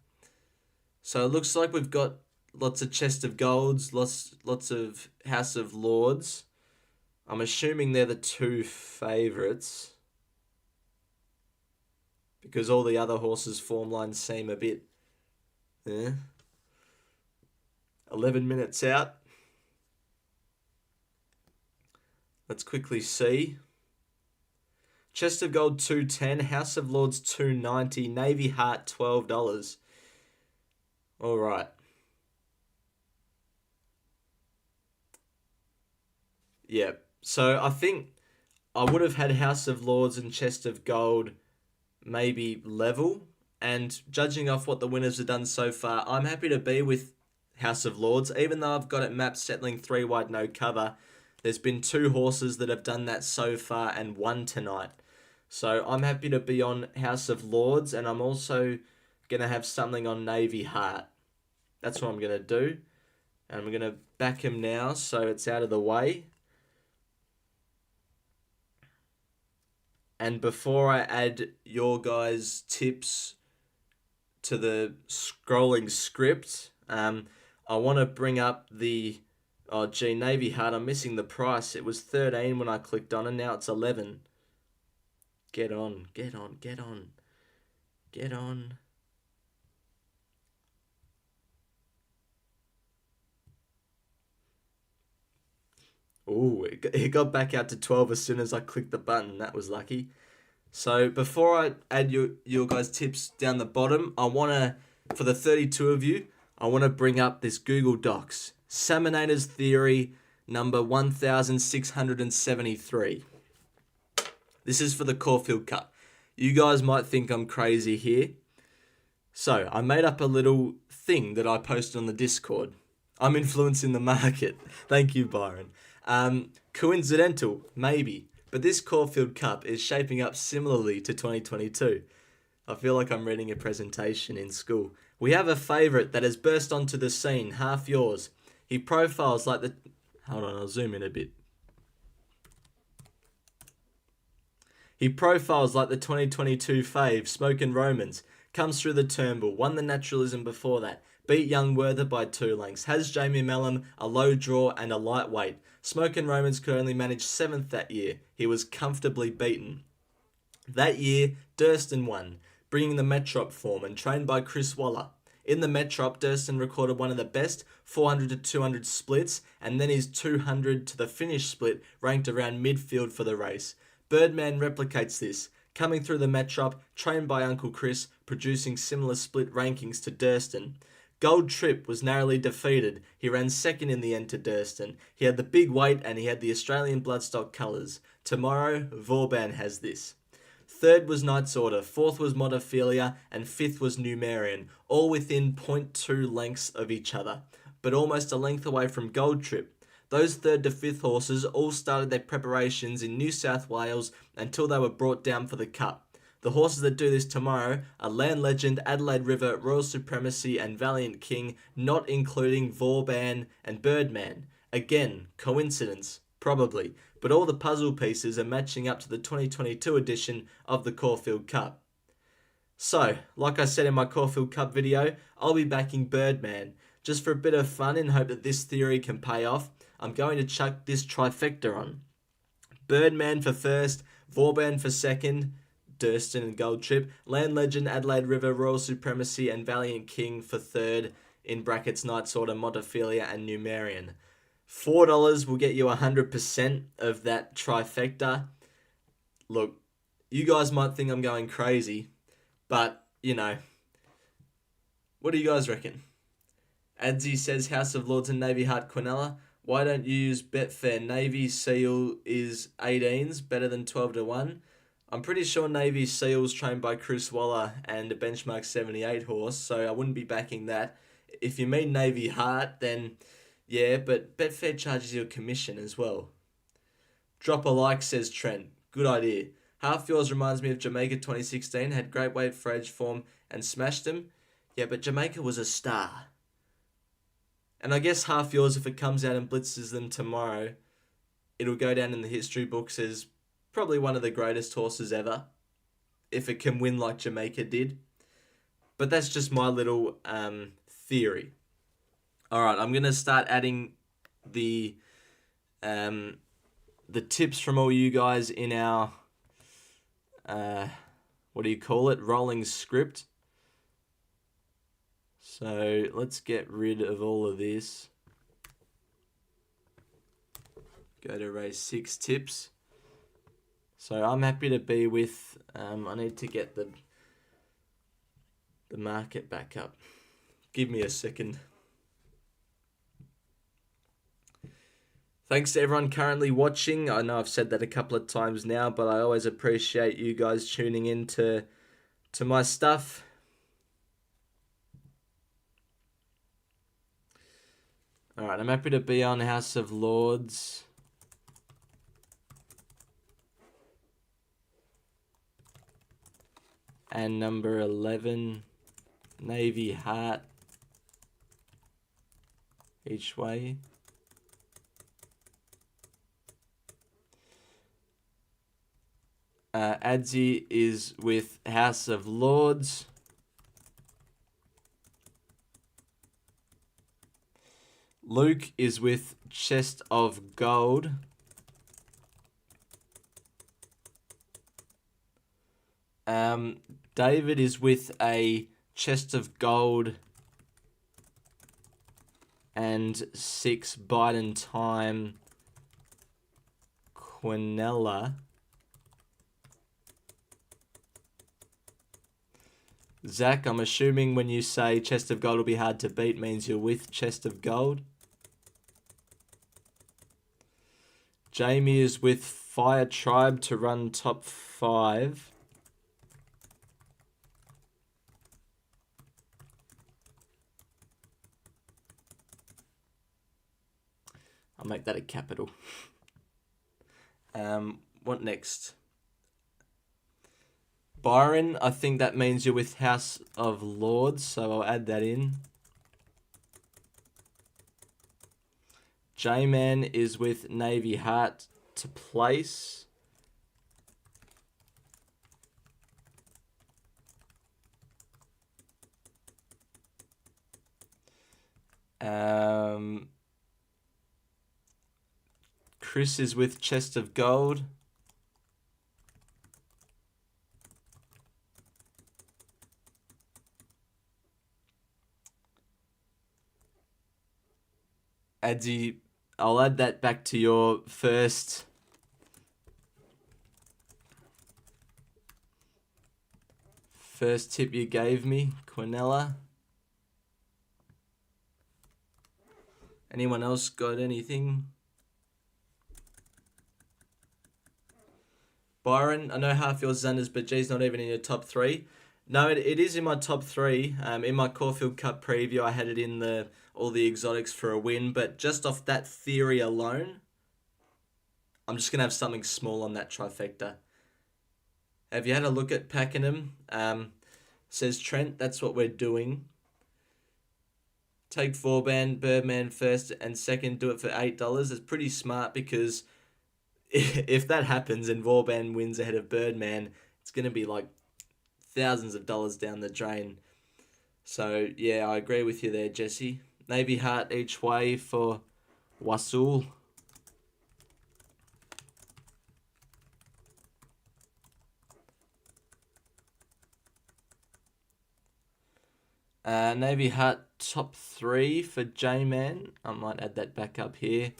So it looks like we've got lots of Chest of Golds, lots of House of Lords. I'm assuming they're the 2 favourites, because all the other horses' form lines seem a bit 11 minutes out. Let's quickly see. Chest of Gold 210, House of Lords 290, Navy Heart $12. All right. Yeah. So I think I would have had House of Lords and Chest of Gold maybe level, and judging off what the winners have done so far, I'm happy to be with House of Lords, even though I've got it mapped settling 3 wide no cover. There's been 2 horses that have done that so far and won tonight. So I'm happy to be on House of Lords, and I'm also going to have something on Navy Heart. That's what I'm going to do. And I'm going to back him now so it's out of the way. And before I add your guys' tips to the scrolling script, I want to bring up the... Oh, gee, Navy Heart, I'm missing the price. It was 13 when I clicked on, and now it's 11. Get on, get on, get on. Get on. Ooh, it got back out to 12 as soon as I clicked the button. That was lucky. So before I add your guys' tips down the bottom, I want to, for the 32 of you, I want to bring up this Google Docs. Salmonators Theory number 1673. This is for the Caulfield Cup. You guys might think I'm crazy here. So, I made up a little thing that I posted on the Discord. I'm influencing the market. Thank you, Byron. Coincidental, maybe. But this Caulfield Cup is shaping up similarly to 2022. I feel like I'm reading a presentation in school. We have a favourite that has burst onto the scene, Half Yours. He profiles like the... Hold on, I'll zoom in a bit. He profiles like the 2022 fave, Smokin' Romans. Comes through the Turnbull, won the Naturalism before that. Beat Young Werther by 2 lengths. Has Jamie Mellum, a low draw and a lightweight. Smokin' Romans could only manage 7th that year. He was comfortably beaten. That year, Durston won, bringing the Metrop form and trained by Chris Waller. In the Metrop, Durston recorded one of the best 400 to 200 splits, and then his 200 to the finish split ranked around midfield for the race. Birdman replicates this, coming through the Metrop, trained by Uncle Chris, producing similar split rankings to Durston. Gold Trip was narrowly defeated. He ran second in the end to Durston. He had the big weight and he had the Australian bloodstock colours. Tomorrow, Vauban has this. Third was Knight's Order, fourth was Montefilia, and fifth was Numerian, all within 0.2 lengths of each other, but almost a length away from Gold Trip. Those 3rd to 5th horses all started their preparations in New South Wales until they were brought down for the Cup. The horses that do this tomorrow are Land Legend, Adelaide River, Royal Supremacy and Valiant King, not including Vauban and Birdman. Again, coincidence? Probably. But all the puzzle pieces are matching up to the 2022 edition of the Caulfield Cup. So, like I said in my Caulfield Cup video, I'll be backing Birdman. Just for a bit of fun and hope that this theory can pay off, I'm going to chuck this trifecta on. Birdman for first, Vauban for second, Durston and Gold Trip, Land Legend, Adelaide River, Royal Supremacy and Valiant King for third, in brackets Knight's Order, Montefilia and Numerian. $4 will get you 100% of that trifecta. Look, you guys might think I'm going crazy, but, you know, what do you guys reckon? Adzi says House of Lords and Navy Heart Quinella. Why don't you use Betfair? Navy Seal is 18s, better than 12 to 1. I'm pretty sure Navy Seal's trained by Chris Waller and a benchmark 78 horse, so I wouldn't be backing that. If you mean Navy Heart, then yeah, but Betfair charges you a commission as well. Drop a like, says Trent. Good idea. Half Yours reminds me of Jamaica 2016, had great weight for age form and smashed them. Yeah, but Jamaica was a star. And I guess Half Yours, if it comes out and blitzes them tomorrow, it'll go down in the history books as probably one of the greatest horses ever, if it can win like Jamaica did. But that's just my little theory. Alright, I'm going to start adding the tips from all you guys in our, rolling script. So let's get rid of all of this. Go to race 6 tips. So I'm happy to be with, I need to get the market back up. Give me a second. Thanks to everyone currently watching. I know I've said that a couple of times now, but I always appreciate you guys tuning in to my stuff. Alright, I'm happy to be on House of Lords. And number 11, Navy Heart, each way. Adzi is with House of Lords. Luke is with Chest of Gold. David is with a Chest of Gold and 6 Biden Time Quinella. Zach, I'm assuming when you say Chest of Gold will be hard to beat means you're with Chest of Gold. Jamie is with Fire Tribe to run top 5. I'll make that a capital. What next? Byron, I think that means you're with House of Lords, so I'll add that in. J-Man is with Navy Heart to place. Chris is with Chest of Gold. Adzi, I'll add that back to your first tip you gave me, Quinella. Anyone else got anything? Byron, I know half your Zunders, but G's not even in your top 3. No, it is in my top 3. In my Caulfield Cup preview, I had it in all the exotics for a win, but just off that theory alone, I'm just going to have something small on that trifecta. Have you had a look at Pakenham? Says Trent, that's what we're doing. Take Vauban, Birdman first and second, do it for $8. It's pretty smart because if that happens and Vauban wins ahead of Birdman, it's going to be like thousands of dollars down the drain. So, yeah, I agree with you there, Jesse. Navy Heart each way for Wasul. Navy Heart top 3 for J-Man. I might add that back up here.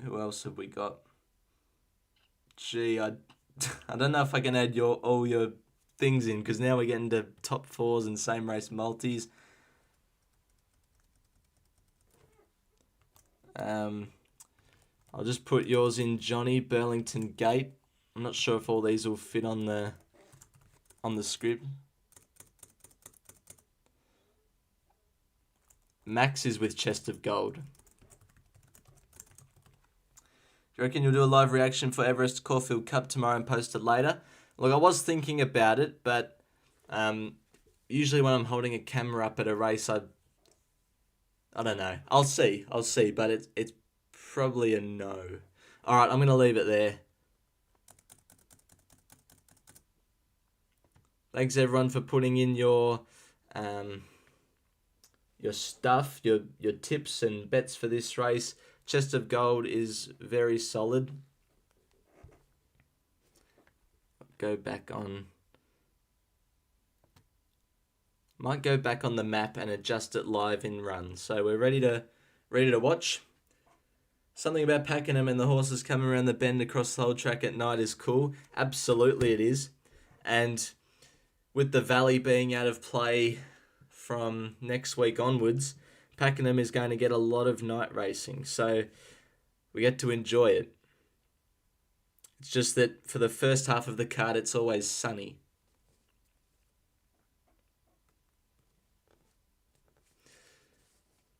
Who else have we got? Gee, I don't know if I can add all your things in because now we're getting to top 4s and same race multis. I'll just put yours in, Johnny, Burlington Gate. I'm not sure if all these will fit on the script. Max is with Chest of Gold. Do you reckon you'll do a live reaction for Everest Caulfield Cup tomorrow and post it later? Look, I was thinking about it, but usually when I'm holding a camera up at a race, I don't know. I'll see, but it's probably a no. All right, I'm going to leave it there. Thanks, everyone, for putting in your stuff, your tips and bets for this race. Chest of Gold is very solid. Go back on. Might go back on the map and adjust it live in run. So we're ready to watch. Something about Pakenham and the horses coming around the bend across the whole track at night is cool. Absolutely it is. And with the Valley being out of play from next week onwards, Pakenham is going to get a lot of night racing. So we get to enjoy it. It's just that for the first half of the card, it's always sunny.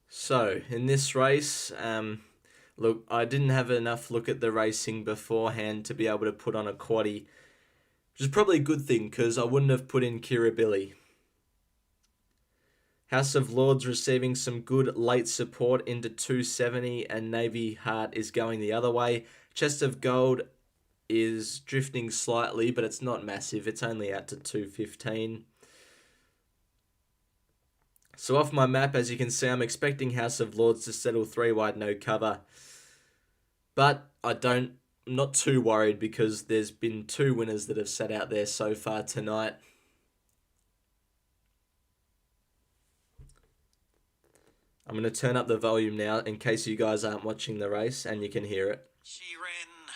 So in this race, look, I didn't have enough look at the racing beforehand to be able to put on a quaddie, which is probably a good thing because I wouldn't have put in Kirribilli. House of Lords receiving some good late support into 270 and Navy Heart is going the other way. Chest of Gold is drifting slightly, but it's not massive. It's only out to 215. So off my map, as you can see, I'm expecting House of Lords to settle 3 wide, no cover. But I'm not too worried because there's been 2 winners that have sat out there so far tonight. I'm going to turn up the volume now in case you guys aren't watching the race and you can hear it. She ran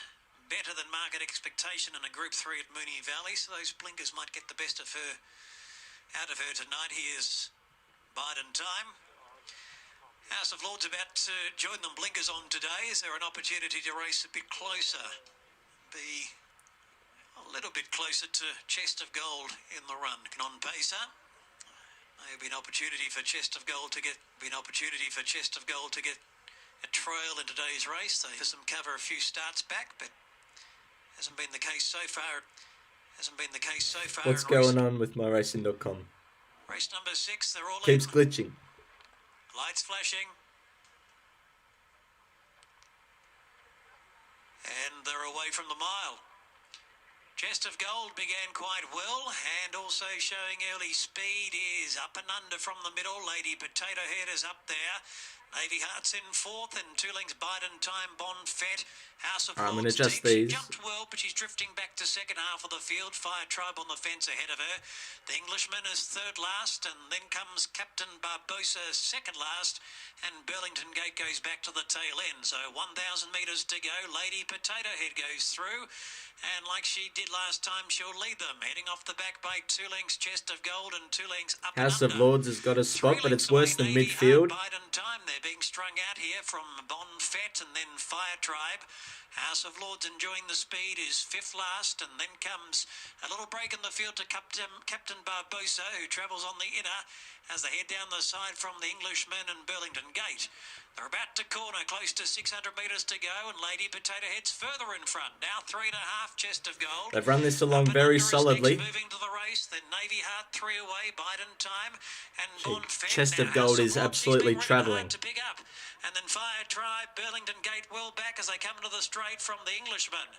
better than market expectation in a Group 3 at Moonee Valley, so those blinkers might get the best of her out of her tonight. Here's Biden Time. House of Lords about to join them. Blinkers on today. Is there an opportunity to race a bit closer? Be a little bit closer to Chest of Gold in the run. Non pacer. May have been opportunity for Chest of Gold to get a trail in today's race. They for some cover a few starts back, but hasn't been the case so far. What's going on with myracing.com? Race number 6, they're all Keeps in. glitching. Lights flashing. And they're away from the mile. Chest of Gold began quite well, and also showing early speed is Up and Under from the middle. Lady Potato Head is up there. Navy Heart's in 4th, and 2 lengths Biden Time, Bon Fett. House of I'm going to Lords adjust deep. She these. jumped well, but she's drifting back to second half of the field. Fire Tribe on the fence ahead of her. The Englishman is third last, and then comes Captain Barbosa second last, and Burlington Gate goes back to the tail end. So 1,000 metres to go. Lady Potato Head goes through, and like she did last time, she'll lead them. Heading off the back by 2 lengths Chest of Gold, and 2 lengths Up House and of Under. Lords has got a spot, 3 but lengths it's worse away, than Navy midfield. Heart, Biden Time. They're being strung out here from Bon Fett and then Fire Tribe. House of Lords enjoying the speed is 5th last, and then comes a little break in the field to Captain Barbosa, who travels on the inner as they head down the side from the Englishman and Burlington Gate. They're about to corner, close to 600 metres to go, and Lady Potato Head's further in front. Now 3.5, Chest of Gold. They've run this along Up and very Under is solidly. next, moving to the race, then Navy Heart 3 away, Biden Time, and Bon Fett. Chest of Now Gold House is Lords, she's absolutely been ridden travelling. hard to pick up. And then Fire Tribe, Burlington Gate well back as they come into the straight from the Englishman.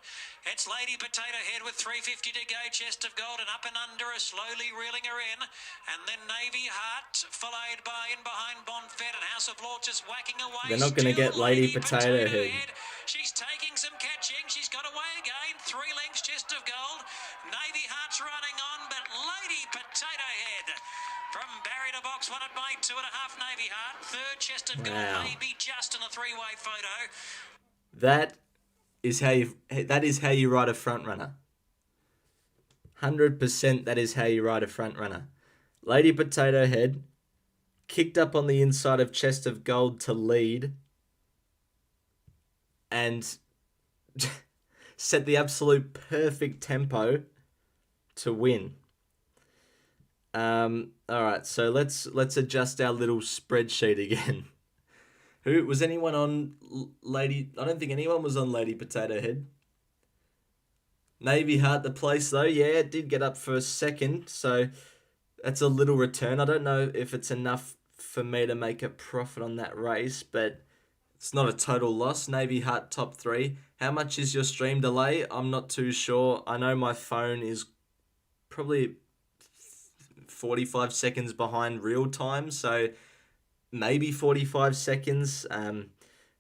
It's Lady Potato Head with 350 to go. Chest of Gold and Up and Under are slowly reeling her in. And then Navy Heart, followed by in behind Bon Fett, and House of Lords is whacking away. They're not going to Still get Lady Potato Head. She's taking some catching. She's got away again. 3 lengths Chest of Gold. Navy Heart's running on, but Lady Potato Head from barrier to box, won it by 2.5 Navy Heart. 3rd Chest of Gold, Wow. maybe just in a 3-way photo. That is how you ride a front runner. 100% that is how you ride a front runner. Lady Potato Head kicked up on the inside of Chest of Gold to lead and set the absolute perfect tempo to win. All right, so let's adjust our little spreadsheet again. Who was anyone on Lady? I don't think anyone was on Lady Potato Head. Navy Heart the place though, yeah, it did get up for a second, so that's a little return. I don't know if it's enough for me to make a profit on that race, but it's not a total loss. Navy Heart top 3. How much is your stream delay? I'm not too sure. I know my phone is probably 45 seconds behind real time, so maybe 45 seconds,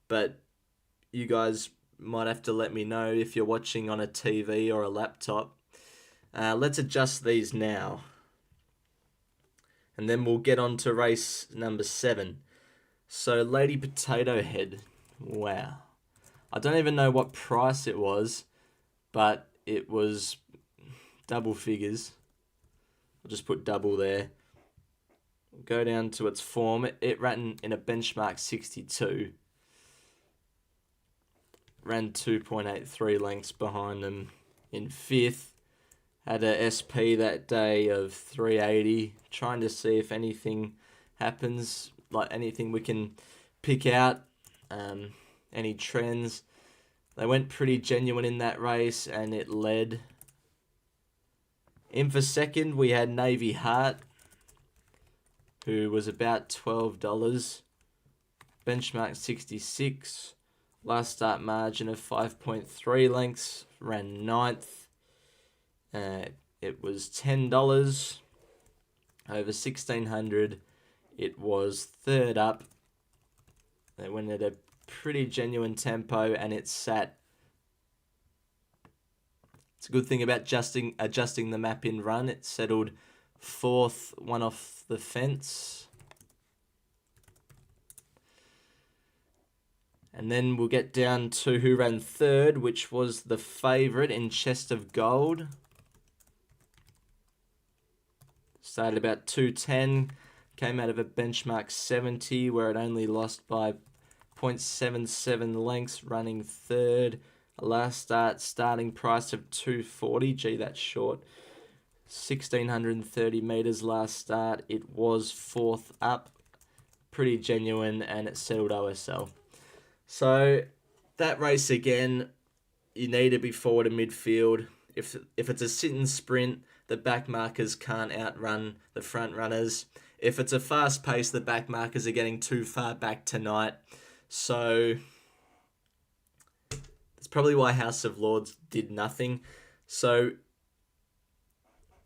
but you guys might have to let me know if you're watching on a TV or a laptop. Let's adjust these now, and then we'll get on to race number 7. So Lady Potato Head, wow, I don't even know what price it was, but it was double figures. I'll just put double there. Go down to its form. It ran in a benchmark 62. Ran 2.83 lengths behind them in 5th. Had a SP that day of 380. Trying to see if anything happens, like anything we can pick out, any trends. They went pretty genuine in that race, and it led. In for second, we had Navy Heart, who was about $12. Benchmark 66. Last start margin of 5.3 lengths. Ran 9th. It was $10. Over 1,600. It was 3rd up. They went at a pretty genuine tempo, and it sat. It's a good thing about adjusting the map in run. It settled 4th, one off the fence. And then we'll get down to who ran third, which was the favourite in Chest of Gold. Started about 2:10, came out of a benchmark 70 where it only lost by 0.77 lengths, running third. A last starting price of 240. Gee, that's short. 1,630 metres last start. It was fourth up. Pretty genuine, and it settled OSL. So that race again, you need to be forward in midfield. If it's a sit and sprint, the back markers can't outrun the front runners. If it's a fast pace, the back markers are getting too far back tonight. So that's probably why House of Lords did nothing. So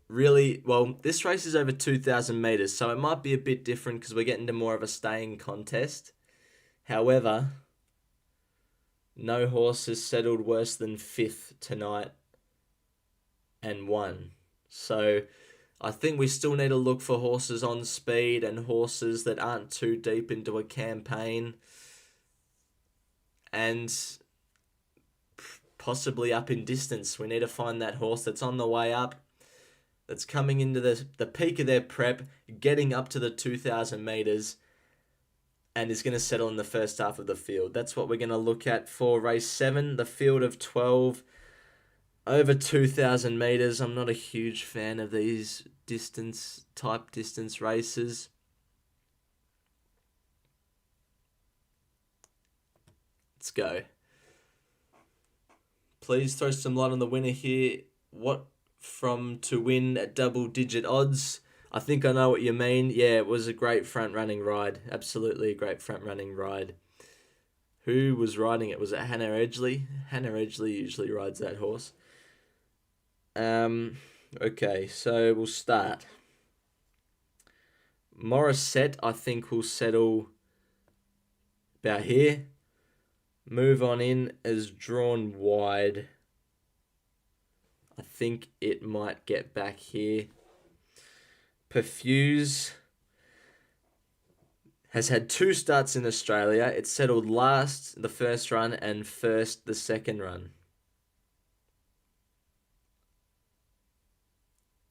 really, well, this race is over 2,000 metres, so it might be a bit different because we're getting to more of a staying contest. However, no horse has settled worse than 5th tonight and won. So I think we still need to look for horses on speed and horses that aren't too deep into a campaign and possibly up in distance. We need to find that horse that's on the way up, that's coming into the peak of their prep, getting up to the 2,000 metres, and is going to settle in the first half of the field. That's what we're going to look at for race 7, the field of 12, over 2,000 metres. I'm not a huge fan of these distance races. Let's go. Please throw some light on the winner here. What from to win at double-digit odds? I think I know what you mean. Yeah, it was a great front-running ride. Absolutely a great front-running ride. Who was riding it? Was it Hannah Edgley? Hannah Edgley usually rides that horse. Okay, so we'll start. Morissette, I think, will settle about here. Move on in as drawn wide. I think it might get back here. Perfuse has had 2 starts in Australia. It settled last the first run and first the second run.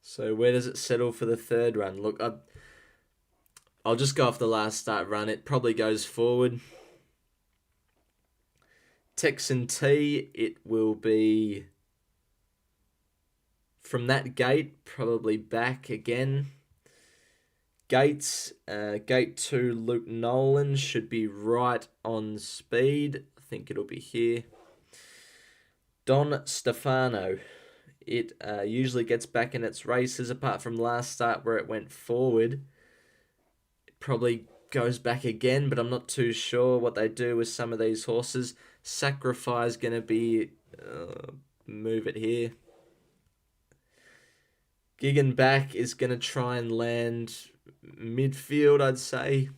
So where does it settle for the third run? Look, I'll just go off the last start run. It probably goes forward. Texan T, it will be from that gate, probably back again. Gates, gate 2, Luke Nolan should be right on speed. I think it'll be here. Don Stefano, it usually gets back in its races, apart from last start where it went forward. It probably goes back again, but I'm not too sure what they do with some of these horses. Sacrifice going to be, move it here. Gigan back is going to try and land midfield, I'd say.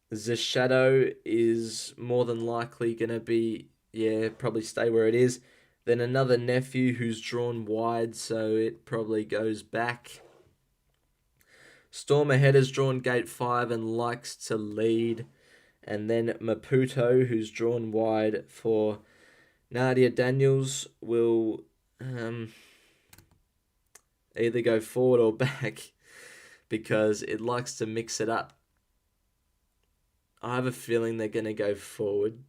The Shadow is more than likely going to be, probably stay where it is. Then another Nephew who's drawn wide, so it probably goes back. Storm Ahead has drawn gate 5 and likes to lead. And then Maputo, who's drawn wide for Nadia Daniels, will either go forward or back because it likes to mix it up. I have a feeling they're going to go forward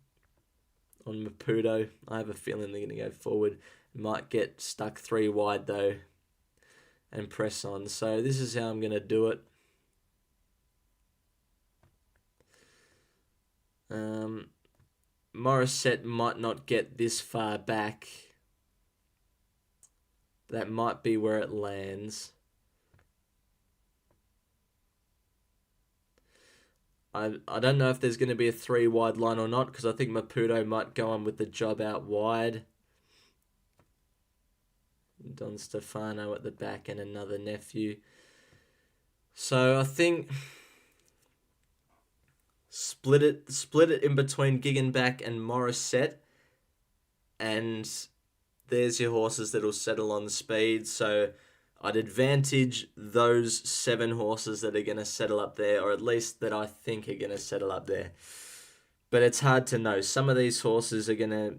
on Maputo. I have a feeling they're going to go forward. Might get stuck 3 wide though and press on. So this is how I'm going to do it. Morissette might not get this far back. That might be where it lands. I don't know if there's going to be a 3 wide line or not, because I think Maputo might go on with the job out wide. Don Stefano at the back and another Nephew. So I think split it in between Giggenback and Morissette, and there's your horses that'll settle on speed. So I'd advantage those 7 horses that are going to settle up there, or at least that I think are going to settle up there. but it's hard to know. Some of these horses are going to,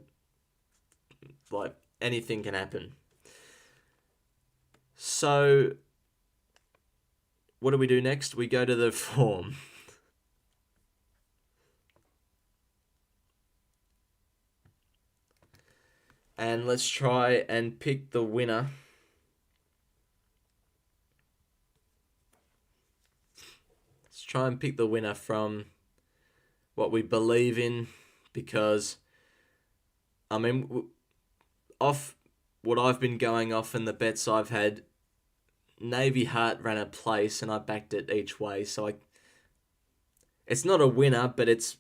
like, anything can happen. So, what do we do next? We go to the form. And let's try and pick the winner. Let's try and pick the winner from what we believe in, because, I mean, off what I've been going off and the bets I've had, Navy Heart ran a place and I backed it each way. So it's not a winner, but it's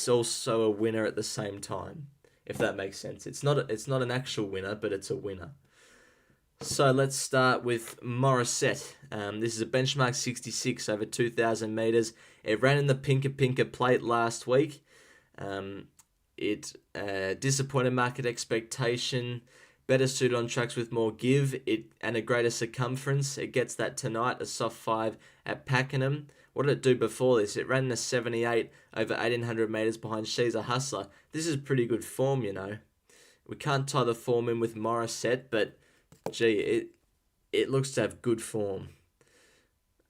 also a winner at the same time, if that makes sense. It's not an actual winner, but it's a winner. So let's start with Morissette. This is a benchmark 66 over 2,000 metres. It ran in the Pinker plate last week. It disappointed market expectation. Better suited on tracks with more give and a greater circumference. It gets that tonight, a soft 5 at Pakenham. What did it do before this? It ran in a 78 over 1,800 metres behind She's a Hustler. This is pretty good form, you know. We can't tie the form in with Morissette, but gee, it looks to have good form.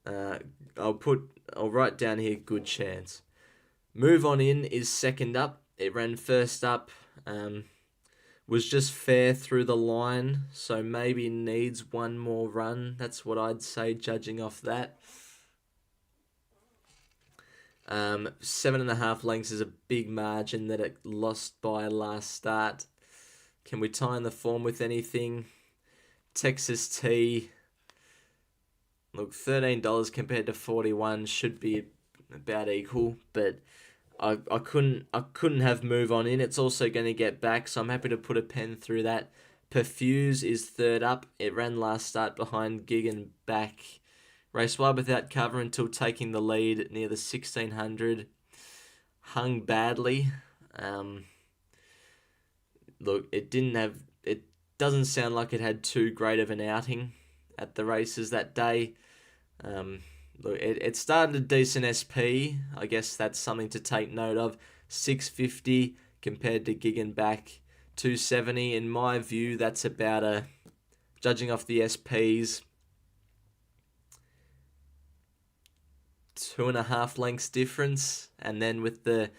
I'll write down here good chance. Move On In is second up. It ran first up. Was just fair through the line, so maybe needs one more run. That's what I'd say, judging off that. 7.5 lengths is a big margin that it lost by last start. Can we tie in the form with anything? Texas T. Look, $13 compared to $41 should be about equal, but I couldn't have Move On In. It's also going to get back, so I'm happy to put a pen through that. Perfuse is third up. It ran last start behind Gig and back. Race wide without cover until taking the lead near the 1600. Hung badly. Look, it doesn't sound like it had too great of an outing at the races that day. Look, it started a decent SP. I guess that's something to take note of. 650 compared to Gig and back 270. In my view, that's about judging off the SPs, 2.5 lengths difference, and then with the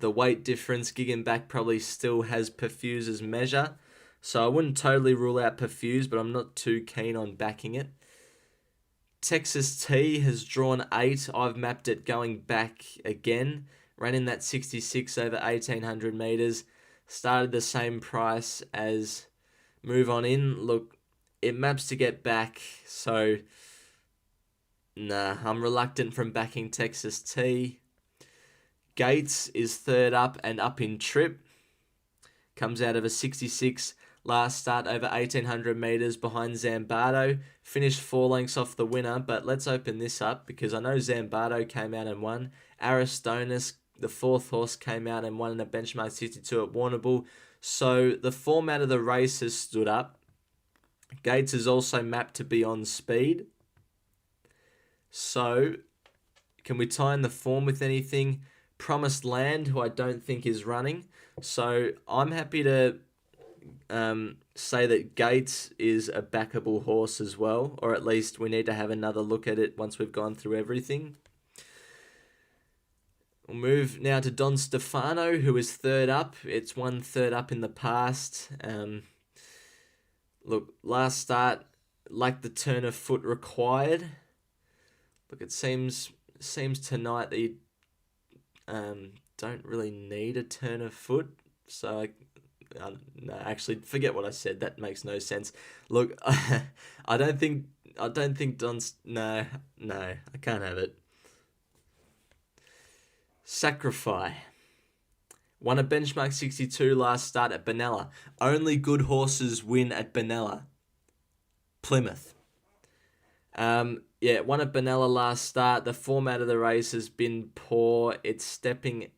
weight difference, Gig and back probably still has Perfuse's measure. So I wouldn't totally rule out Perfuse, but I'm not too keen on backing it. Texas T has drawn 8. I've mapped it going back again. Ran in that 66 over 1,800 metres. Started the same price as Move On In. Look, it maps to get back, so nah, I'm reluctant from backing Texas T. Gates is third up and up in trip. Comes out of a 66 last start over 1,800 metres behind Zambardo. Finished 4 lengths off the winner, but let's open this up because I know Zambardo came out and won. Aristonus, the fourth horse, came out and won in a benchmark 62 at Warrnambool. So the format of the race has stood up. Gates is also mapped to be on speed. So can we tie in the form with anything? Promised Land, who I don't think is running. So I'm happy to say that Gates is a backable horse as well, or at least we need to have another look at it once we've gone through everything. We'll move now to Don Stefano, who is third up. It's won third up in the past. Look, last start, like the turn of foot required. Look, it seems tonight that you don't really need a turn of foot. So, no, actually, forget what I said. That makes no sense. Look, I don't think Don's... No, I can't have it. Sacrifice. Won a benchmark 62 last start at Benalla. Only good horses win at Benalla. Plymouth. Won at Benalla last start. The format of the race has been poor. It's stepping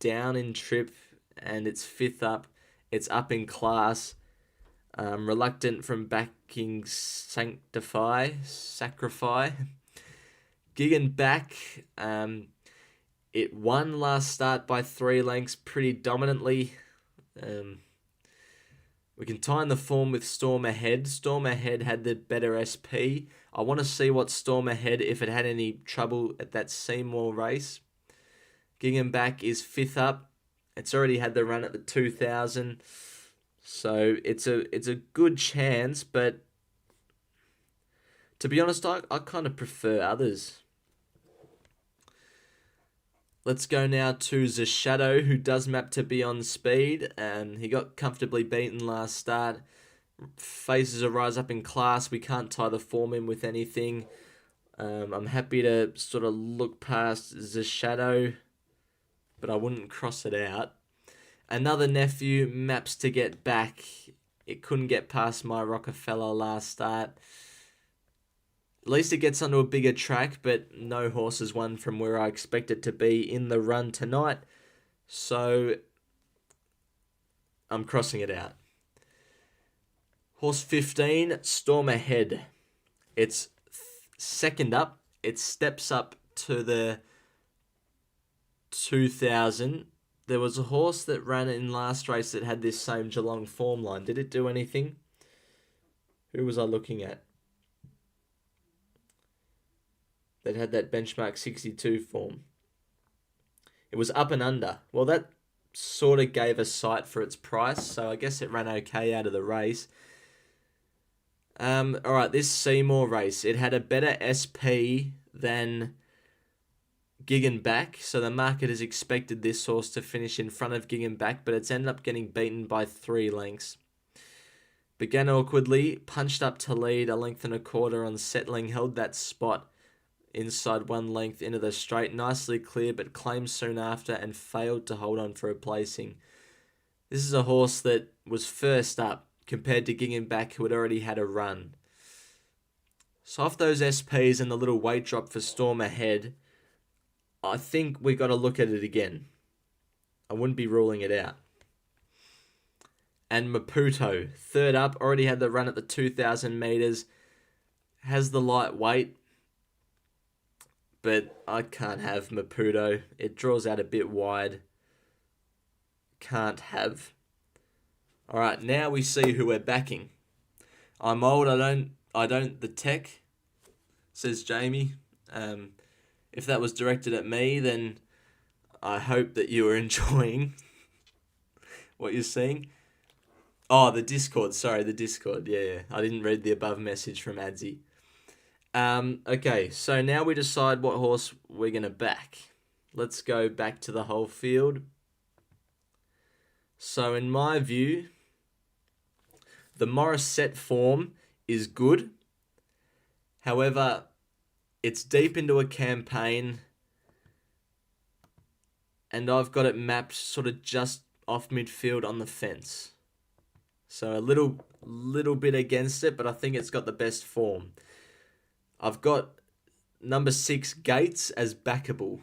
down in trip and it's fifth up. It's up in class. Reluctant from backing Sacrifice. Gig and back. It won last start by 3 lengths pretty dominantly. We can tie in the form with Storm Ahead. Storm Ahead had the better SP. I want to see what Storm Ahead, if it had any trouble at that Seymour race. Gingham Back is 5th up. It's already had the run at the 2000. So it's a good chance, but to be honest, I kind of prefer others. Let's go now to The Shadow, who does map to be on speed. He got comfortably beaten last start. Faces a rise up in class. We can't tie the form in with anything. I'm happy to sort of look past The Shadow, but I wouldn't cross it out. Another Nephew maps to get back. It couldn't get past my Rockefeller last start. At least it gets onto a bigger track, but no horse has won from where I expect it to be in the run tonight. So I'm crossing it out. Horse 15, Storm Ahead. It's 2nd up. It steps up to the 2000. There was a horse that ran in last race that had this same Geelong form line. Did it do anything? Who was I looking at? That had that benchmark 62 form. It was Up and Under. Well, that sort of gave a sight for its price, so I guess it ran okay out of the race. Alright, this Seymour race, it had a better SP than Gig and Back, so the market has expected this horse to finish in front of Gig and Back, but it's ended up getting beaten by 3 lengths. Began awkwardly, punched up to lead 1.25 lengths on settling, held that spot inside 1 length into the straight, nicely clear, but claimed soon after and failed to hold on for a placing. This is a horse that was first up compared to Gig and Back, who had already had a run. So off those SPs and the little weight drop for Storm Ahead, I think we got to look at it again. I wouldn't be ruling it out. And Maputo, 3rd up, already had the run at the 2,000 metres, has the light weight, but I can't have Maputo. It draws out a bit wide. Can't have. All right, now we see who we're backing. I'm old. I don't. The tech, says Jamie. If that was directed at me, then I hope that you are enjoying what you're seeing. Oh, the Discord. Sorry, the Discord. Yeah. I didn't read the above message from Adzi. Okay, so now we decide what horse we're going to back. Let's go back to the whole field. So in my view, the Morissette form is good. However, it's deep into a campaign, and I've got it mapped sort of just off midfield on the fence. So a little bit against it, but I think it's got the best form. I've got number 6, Gates, as backable.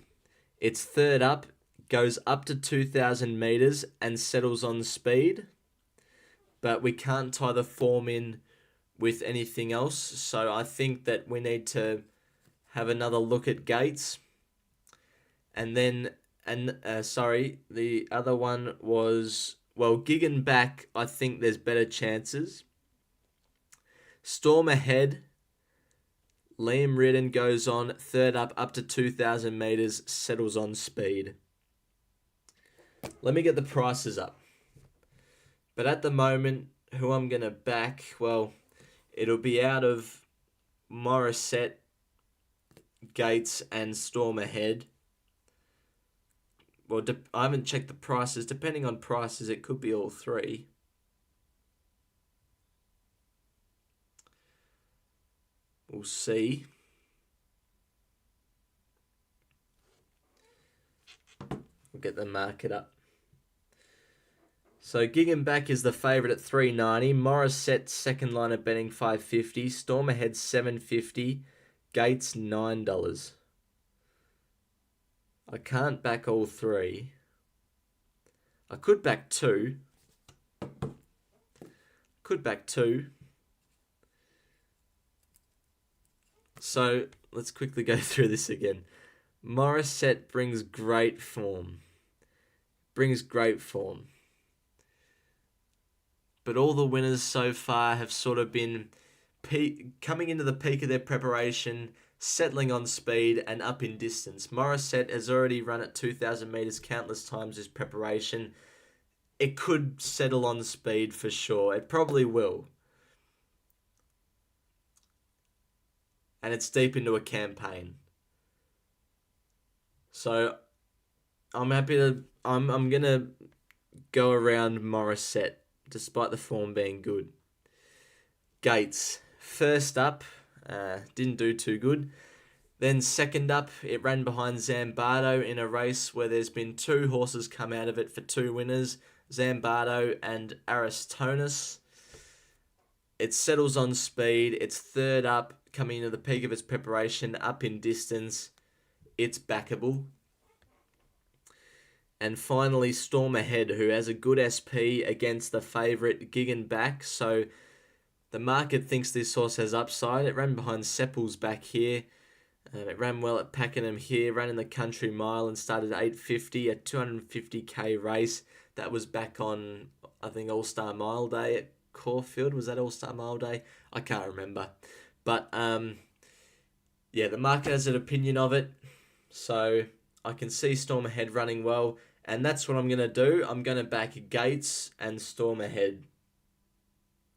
It's 3rd up, goes up to 2,000 metres and settles on speed. But we can't tie the form in with anything else. So I think that we need to have another look at Gates. And then, the other one was, well, Gig and Back, I think there's better chances. Storm Ahead, Liam Ridden goes on, 3rd up to 2,000 metres, settles on speed. Let me get the prices up. But at the moment, who I'm going to back, well, it'll be out of Morissette, Gates, and Storm Ahead. Well, I haven't checked the prices. Depending on prices, it could be all 3. We'll see. We'll get the market up. So Gig and Back is the favourite at $3.90. Morissette second line of betting $5.50. Storm Ahead $7.50. Gates $9. I can't back all 3. I could back 2. So let's quickly go through this again. Morissette brings great form. But all the winners so far have sort of been coming into the peak of their preparation, settling on speed and up in distance. Morissette has already run at 2,000 metres countless times this preparation. It could settle on speed for sure. It probably will. And it's deep into a campaign. So I'm gonna go around Morissette, despite the form being good. Gates, first up, didn't do too good. Then second up, it ran behind Zambardo in a race where there's been two horses come out of it for two winners, Zambardo and Aristonis. It settles on speed. It's third up, coming into the peak of its preparation, up in distance. It's backable. And finally, Storm Ahead, who has a good SP against the favourite Giggenback. So the market thinks this horse has upside. It ran behind Seppel's back here. It ran well at Pakenham here, ran in the Country Mile and started at 850, a 250k race. That was back on, I think, All-Star Mile Day at Caulfield. Was that All-Star Mile Day? I can't remember. But, yeah, the market has an opinion of it. So I can see Storm Ahead running well. And that's what I'm going to do. I'm going to back Gates and Storm Ahead.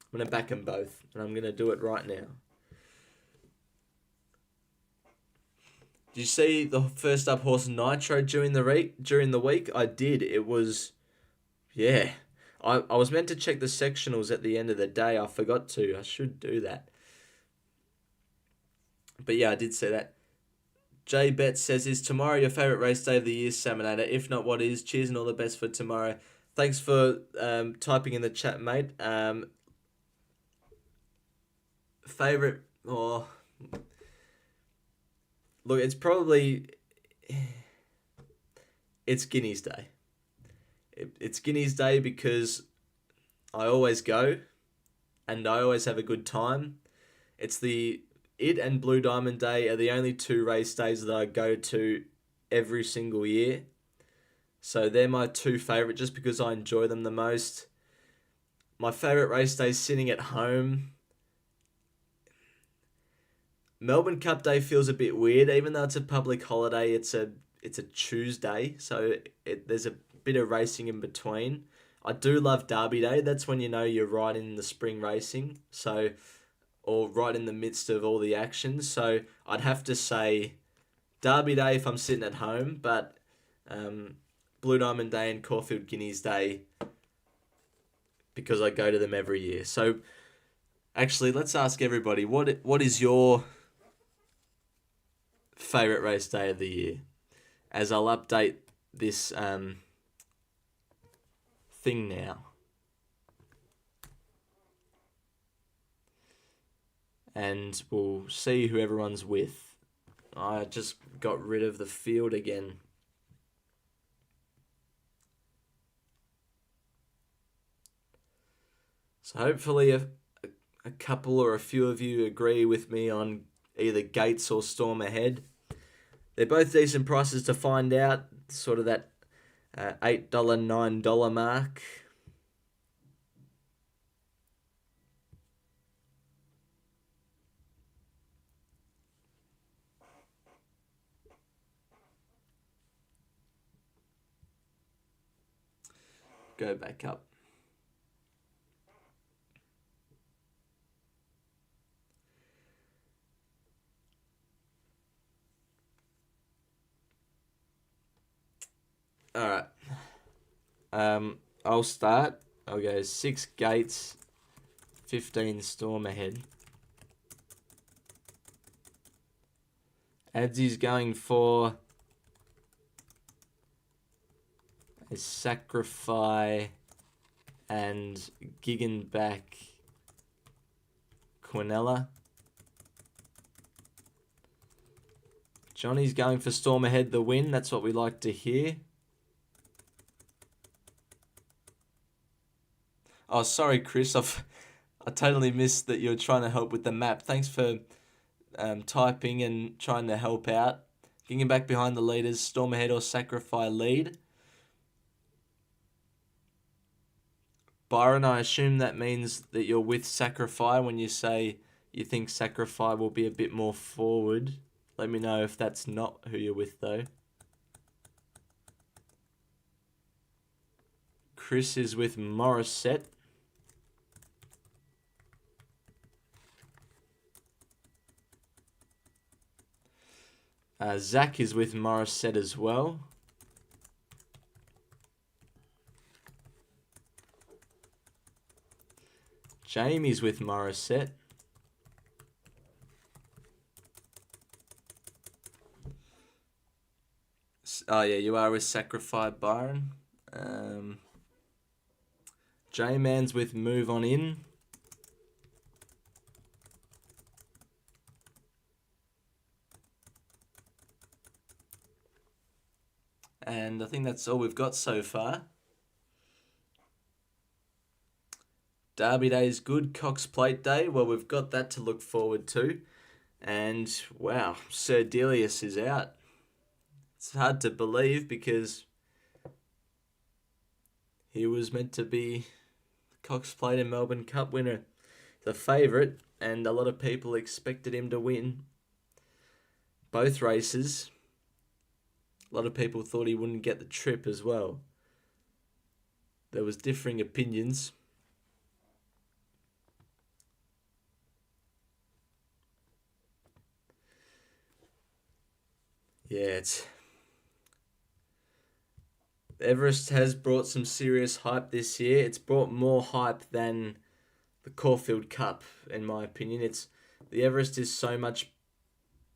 I'm going to back them both. And I'm going to do it right now. Did you see the first up horse Nitro during the week? I did. It was, yeah. I was meant to check the sectionals at the end of the day. I forgot to. I should do that. But yeah, I did see that. Jay Bet says, is tomorrow your favourite race day of the year, Salmonator? If not, what is? Cheers and all the best for tomorrow. Thanks for typing in the chat, mate. Favourite... Oh... Look, it's probably... It's Guineas Day. It's Guineas Day because I always go and I always have a good time. It and Blue Diamond Day are the only two race days that I go to every single year. So they're my two favourite just because I enjoy them the most. My favourite race day is sitting at home. Melbourne Cup Day feels a bit weird, even though it's a public holiday. It's a Tuesday, so there's a bit of racing in between. I do love Derby Day. That's when you know you're right in the spring racing, or right in the midst of all the action. So I'd have to say Derby Day if I'm sitting at home, but Blue Diamond Day and Caulfield Guineas Day because I go to them every year. So actually, let's ask everybody, what is your favourite race day of the year? As I'll update this thing now. And we'll see who everyone's with. I just got rid of the field again. So hopefully a couple or a few of you agree with me on either Gates or Storm Ahead. They're both decent prices to find out, sort of that $8, $9 mark. Go back up. All right. I'll start. I'll go 6 Gates, 15 Storm Ahead. Adsy's going for a Sacrifice and Giggenback Quinella. Johnny's going for Storm Ahead the win. That's what we like to hear. Oh, sorry, Chris. I totally missed that you were trying to help with the map. Thanks for typing and trying to help out. Getting back behind the leaders, Storm Ahead or Sacrifice lead. Byron, I assume that means that you're with Sacrifice when you say you think Sacrifice will be a bit more forward. Let me know if that's not who you're with, though. Chris is with Morissette. Zach is with Morissette as well. Jamie's with Morissette. Oh yeah, you are with Sacrifice, Byron. J-Man's with Move On In. And I think that's all we've got so far. Derby Day is good. Cox Plate Day, well, we've got that to look forward to. And, wow, Sir Delius is out. It's hard to believe because he was meant to be Cox Plate and Melbourne Cup winner, the favourite, and a lot of people expected him to win both races. A lot of people thought he wouldn't get the trip as well. There was differing opinions. Yeah, Everest has brought some serious hype this year. It's brought more hype than the Caulfield Cup, in my opinion. The Everest is so much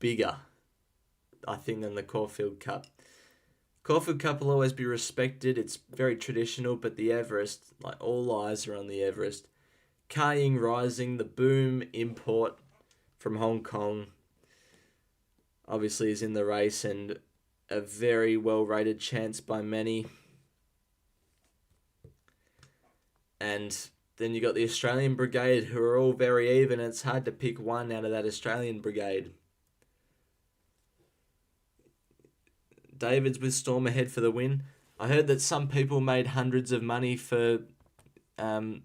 bigger, I think, than the Caulfield Cup. Caulfield Cup will always be respected. It's very traditional, but the Everest, like, all eyes are on the Everest. Kaying Rising, the Boom import from Hong Kong, obviously is in the race and a very well-rated chance by many. And then you got the Australian Brigade, who are all very even. It's hard to pick one out of that Australian Brigade. David's with Storm Ahead for the win. I heard that some people made hundreds of money for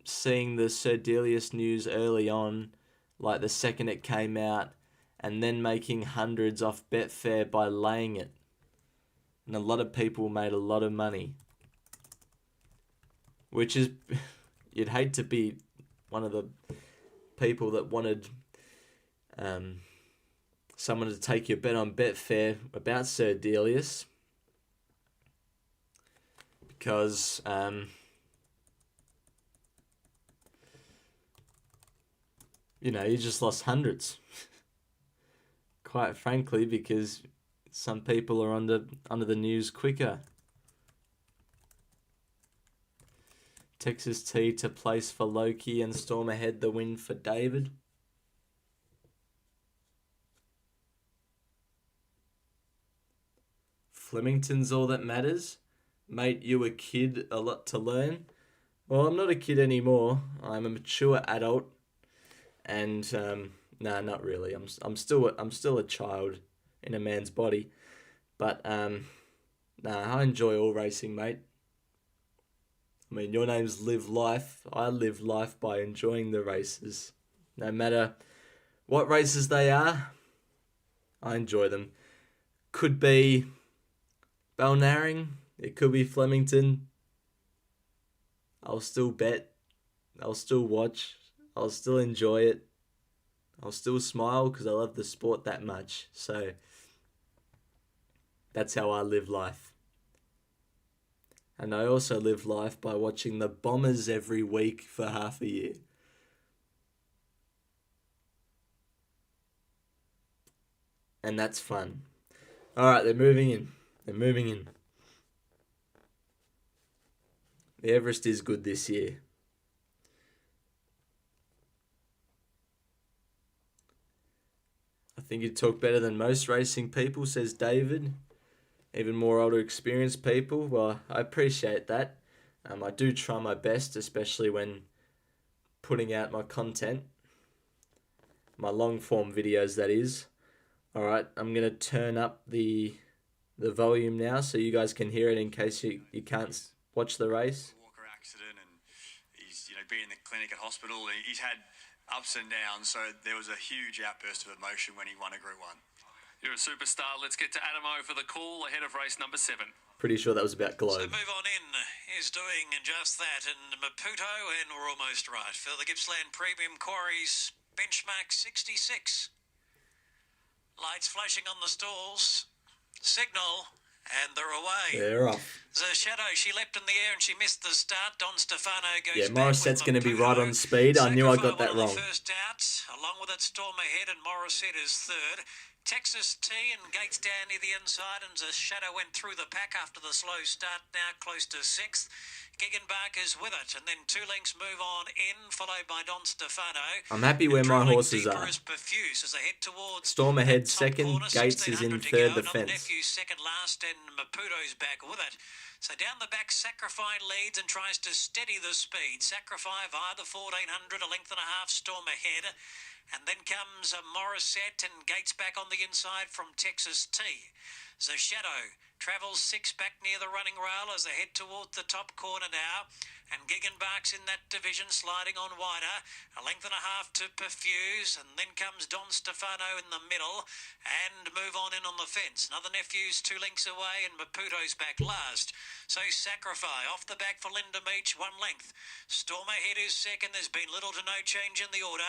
seeing the Sir Delius news early on, like the second it came out, and then making hundreds off Betfair by laying it. And a lot of people made a lot of money. Which is, you'd hate to be one of the people that wanted someone to take your bet on Betfair about Sir Delius. Because you just lost hundreds. Quite frankly, because some people are under the news quicker. Texas T to place for Loki and Storm Ahead the win for David. Flemington's all that matters. Mate, you a kid, a lot to learn. Well, I'm not a kid anymore. I'm a mature adult. And no, not really. I'm still a child in a man's body. But I enjoy all racing, mate. I mean, your name's Live Life. I live life by enjoying the races. No matter what races they are, I enjoy them. Could be Balnarring. It could be Flemington. I'll still bet. I'll still watch. I'll still enjoy it. I'll still smile because I love the sport that much. So that's how I live life. And I also live life by watching the Bombers every week for half a year. And that's fun. Alright, they're moving in. The Everest is good this year. I think you talk better than most racing people, says David. Even more older, experienced people. Well, I appreciate that. I do try my best, especially when putting out my content. My long-form videos, that is. All right, I'm going to turn up the volume now so you guys can hear it in case you can't watch the race. Walker accident, and he's been in the clinic at hospital. He's had ups and downs, so there was a huge outburst of emotion when he won a Group 1. You're a superstar. Let's get to Adamo for the call ahead of race number 7. Pretty sure that was about Globe. So move on in is doing just that, and Maputo, and we're almost right. For the Gippsland Premium Quarries, benchmark 66. Lights flashing on the stalls. Signal, and they're away. They're off. The Shadow, she leapt in the air and she missed the start. Don Stefano goes Yeah, back Morissette's with going to be Maputo. right on speed. I knew I got that Sacrifice, one of wrong. the first out, along with it Storm Ahead, and Morissette is third. Texas T and Gates down near the inside, and the Shadow went through the pack after the slow start, now close to sixth. Giggenbach is with it, and then 2 lengths move on in, followed by Don Stefano. I'm happy where my horses are. Is Perfuse as they head towards Storm Ahead that top second, corner, Gates is in 1600 to third go. Another defence. Nephew second last, and Maputo's back with it. So down the back, Sacrifice leads and tries to steady the speed. Sacrifice via the 1400, a length and a half, Storm Ahead. And then comes Morissette, and Gates back on the inside from Texas T. The Shadow travels 6 back near the running rail as they head towards the top corner now. And Giggenbach's in that division, sliding on wider. A length and a half to Perfuse, and then comes Don Stefano in the middle. And move on in on the fence. Another Nephew's 2 lengths away, and Maputo's back last. So Sacrifice off the back for Linda Meach, 1 length. Storm Ahead is second. There's been little to no change in the order.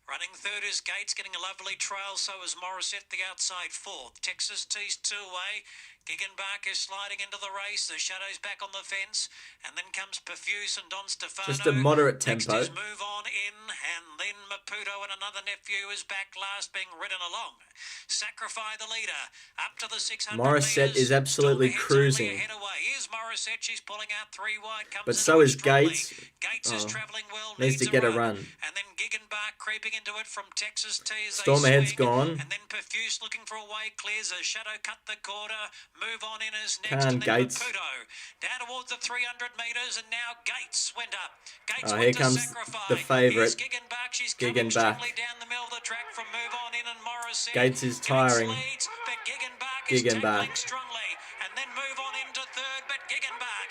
Running third is Gates, getting a lovely trail, so is Morissette, the outside fourth. Texas T's 2 away. Giggenbach is sliding into the race. The Shadow's back on the fence. And then comes Perfuse and Don Stefano. Just a moderate Next tempo. is move on in, and then Maputo and another Nephew is back last, being ridden along. Sacrifice the leader. Up to the 600 Morissette metres. is absolutely Storm Ahead's cruising. only ahead away. Here's Morissette. She's pulling out 3 wide. Comes But into so it is strongly. Gates. Gates is travelling well. Needs to get a run. And then Giggenbach creeping into it from Texas T as they Storm Ahead's swing. gone. And then Perfuse looking for a way, clears a Shadow, cut the corner. Move on in as next. Can't And then Gates. Maputo down towards the 300 metres, and now Gates went up. Gates Oh, went here to comes Sacrifice. the favourite. Here's Giggenbach. She's coming Giggenbach. strongly down the middle of the track from Move On In, and Morissette. Gates is tiring. Leads, but Giggenbach is Giggenbach. tackling strongly. And then Move On into third, but Giggenbach.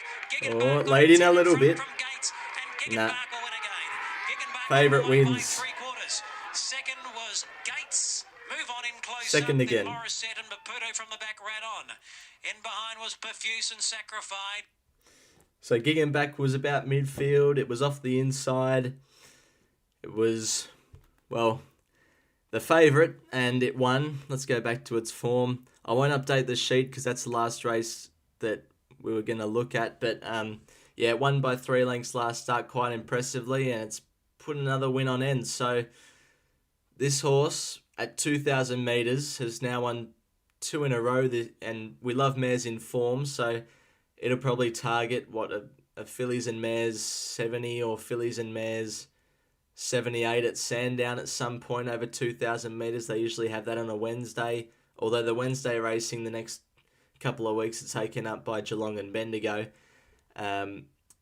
Oh, got late in a second little from- bit. From Gates, and Nah. Giggenbach will win again. Giggenbach Favourite won by wins. 3/4. Second was Gates. Move on in close. Second up, again. Then Morissette and Maputo from the back ran on. In behind was Perfuse and Sacrifice. So Giggenbach was about midfield. It was off the inside. It was, well, the favourite, and it won. Let's go back to its form. I won't update the sheet because that's the last race that we were going to look at. But yeah, it won by 3 lengths last start quite impressively, and it's put another win on end. So this horse at 2,000 metres has now won 2 in a row, and we love mares in form, so it'll probably target a fillies and mares 70 or fillies and mares 78 at Sandown at some point over 2,000 metres. They usually have that on a Wednesday, although the Wednesday racing the next couple of weeks are taken up by Geelong and Bendigo.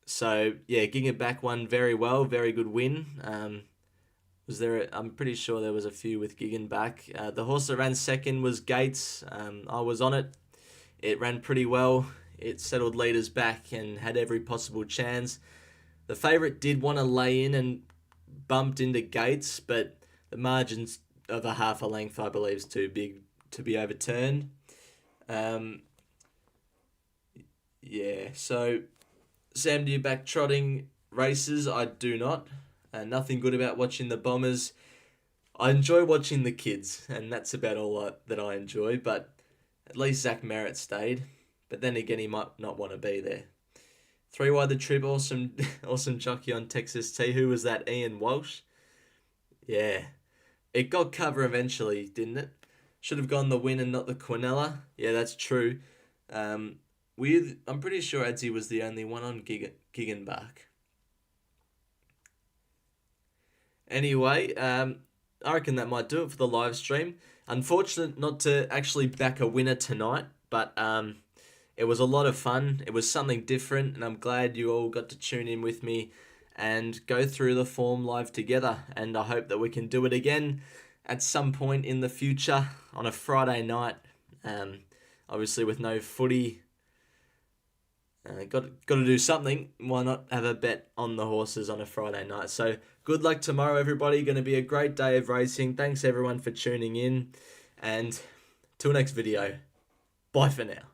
So yeah, Giggenbach won very well, very good win. I'm pretty sure there was a few with Giggenbach. The horse that ran second was Gates. I was on it. It ran pretty well. It settled leaders back and had every possible chance. The favourite did want to lay in and bumped into Gates, but the margins of a half a length, I believe, is too big to be overturned. Yeah, so Sam, do you back trotting races? I do not. Nothing good about watching the Bombers. I enjoy watching the kids, and that's about all that I enjoy, but at least Zach Merritt stayed. But then again, he might not want to be there. 3 wide the trip, awesome jockey on Texas T. Who was that, Ian Walsh? Yeah. It got cover eventually, didn't it? Should have gone the win and not the Quinella. Yeah, that's true. I'm pretty sure Edsy was the only one on Giggenbach. Anyway, I reckon that might do it for the live stream. Unfortunate not to actually back a winner tonight, but it was a lot of fun. It was something different, and I'm glad you all got to tune in with me and go through the form live together. And I hope that we can do it again at some point in the future on a Friday night. Obviously, with no footy, got to do something. Why not have a bet on the horses on a Friday night? So good luck tomorrow, everybody. Going to be a great day of racing. Thanks everyone for tuning in, and till next video. Bye for now.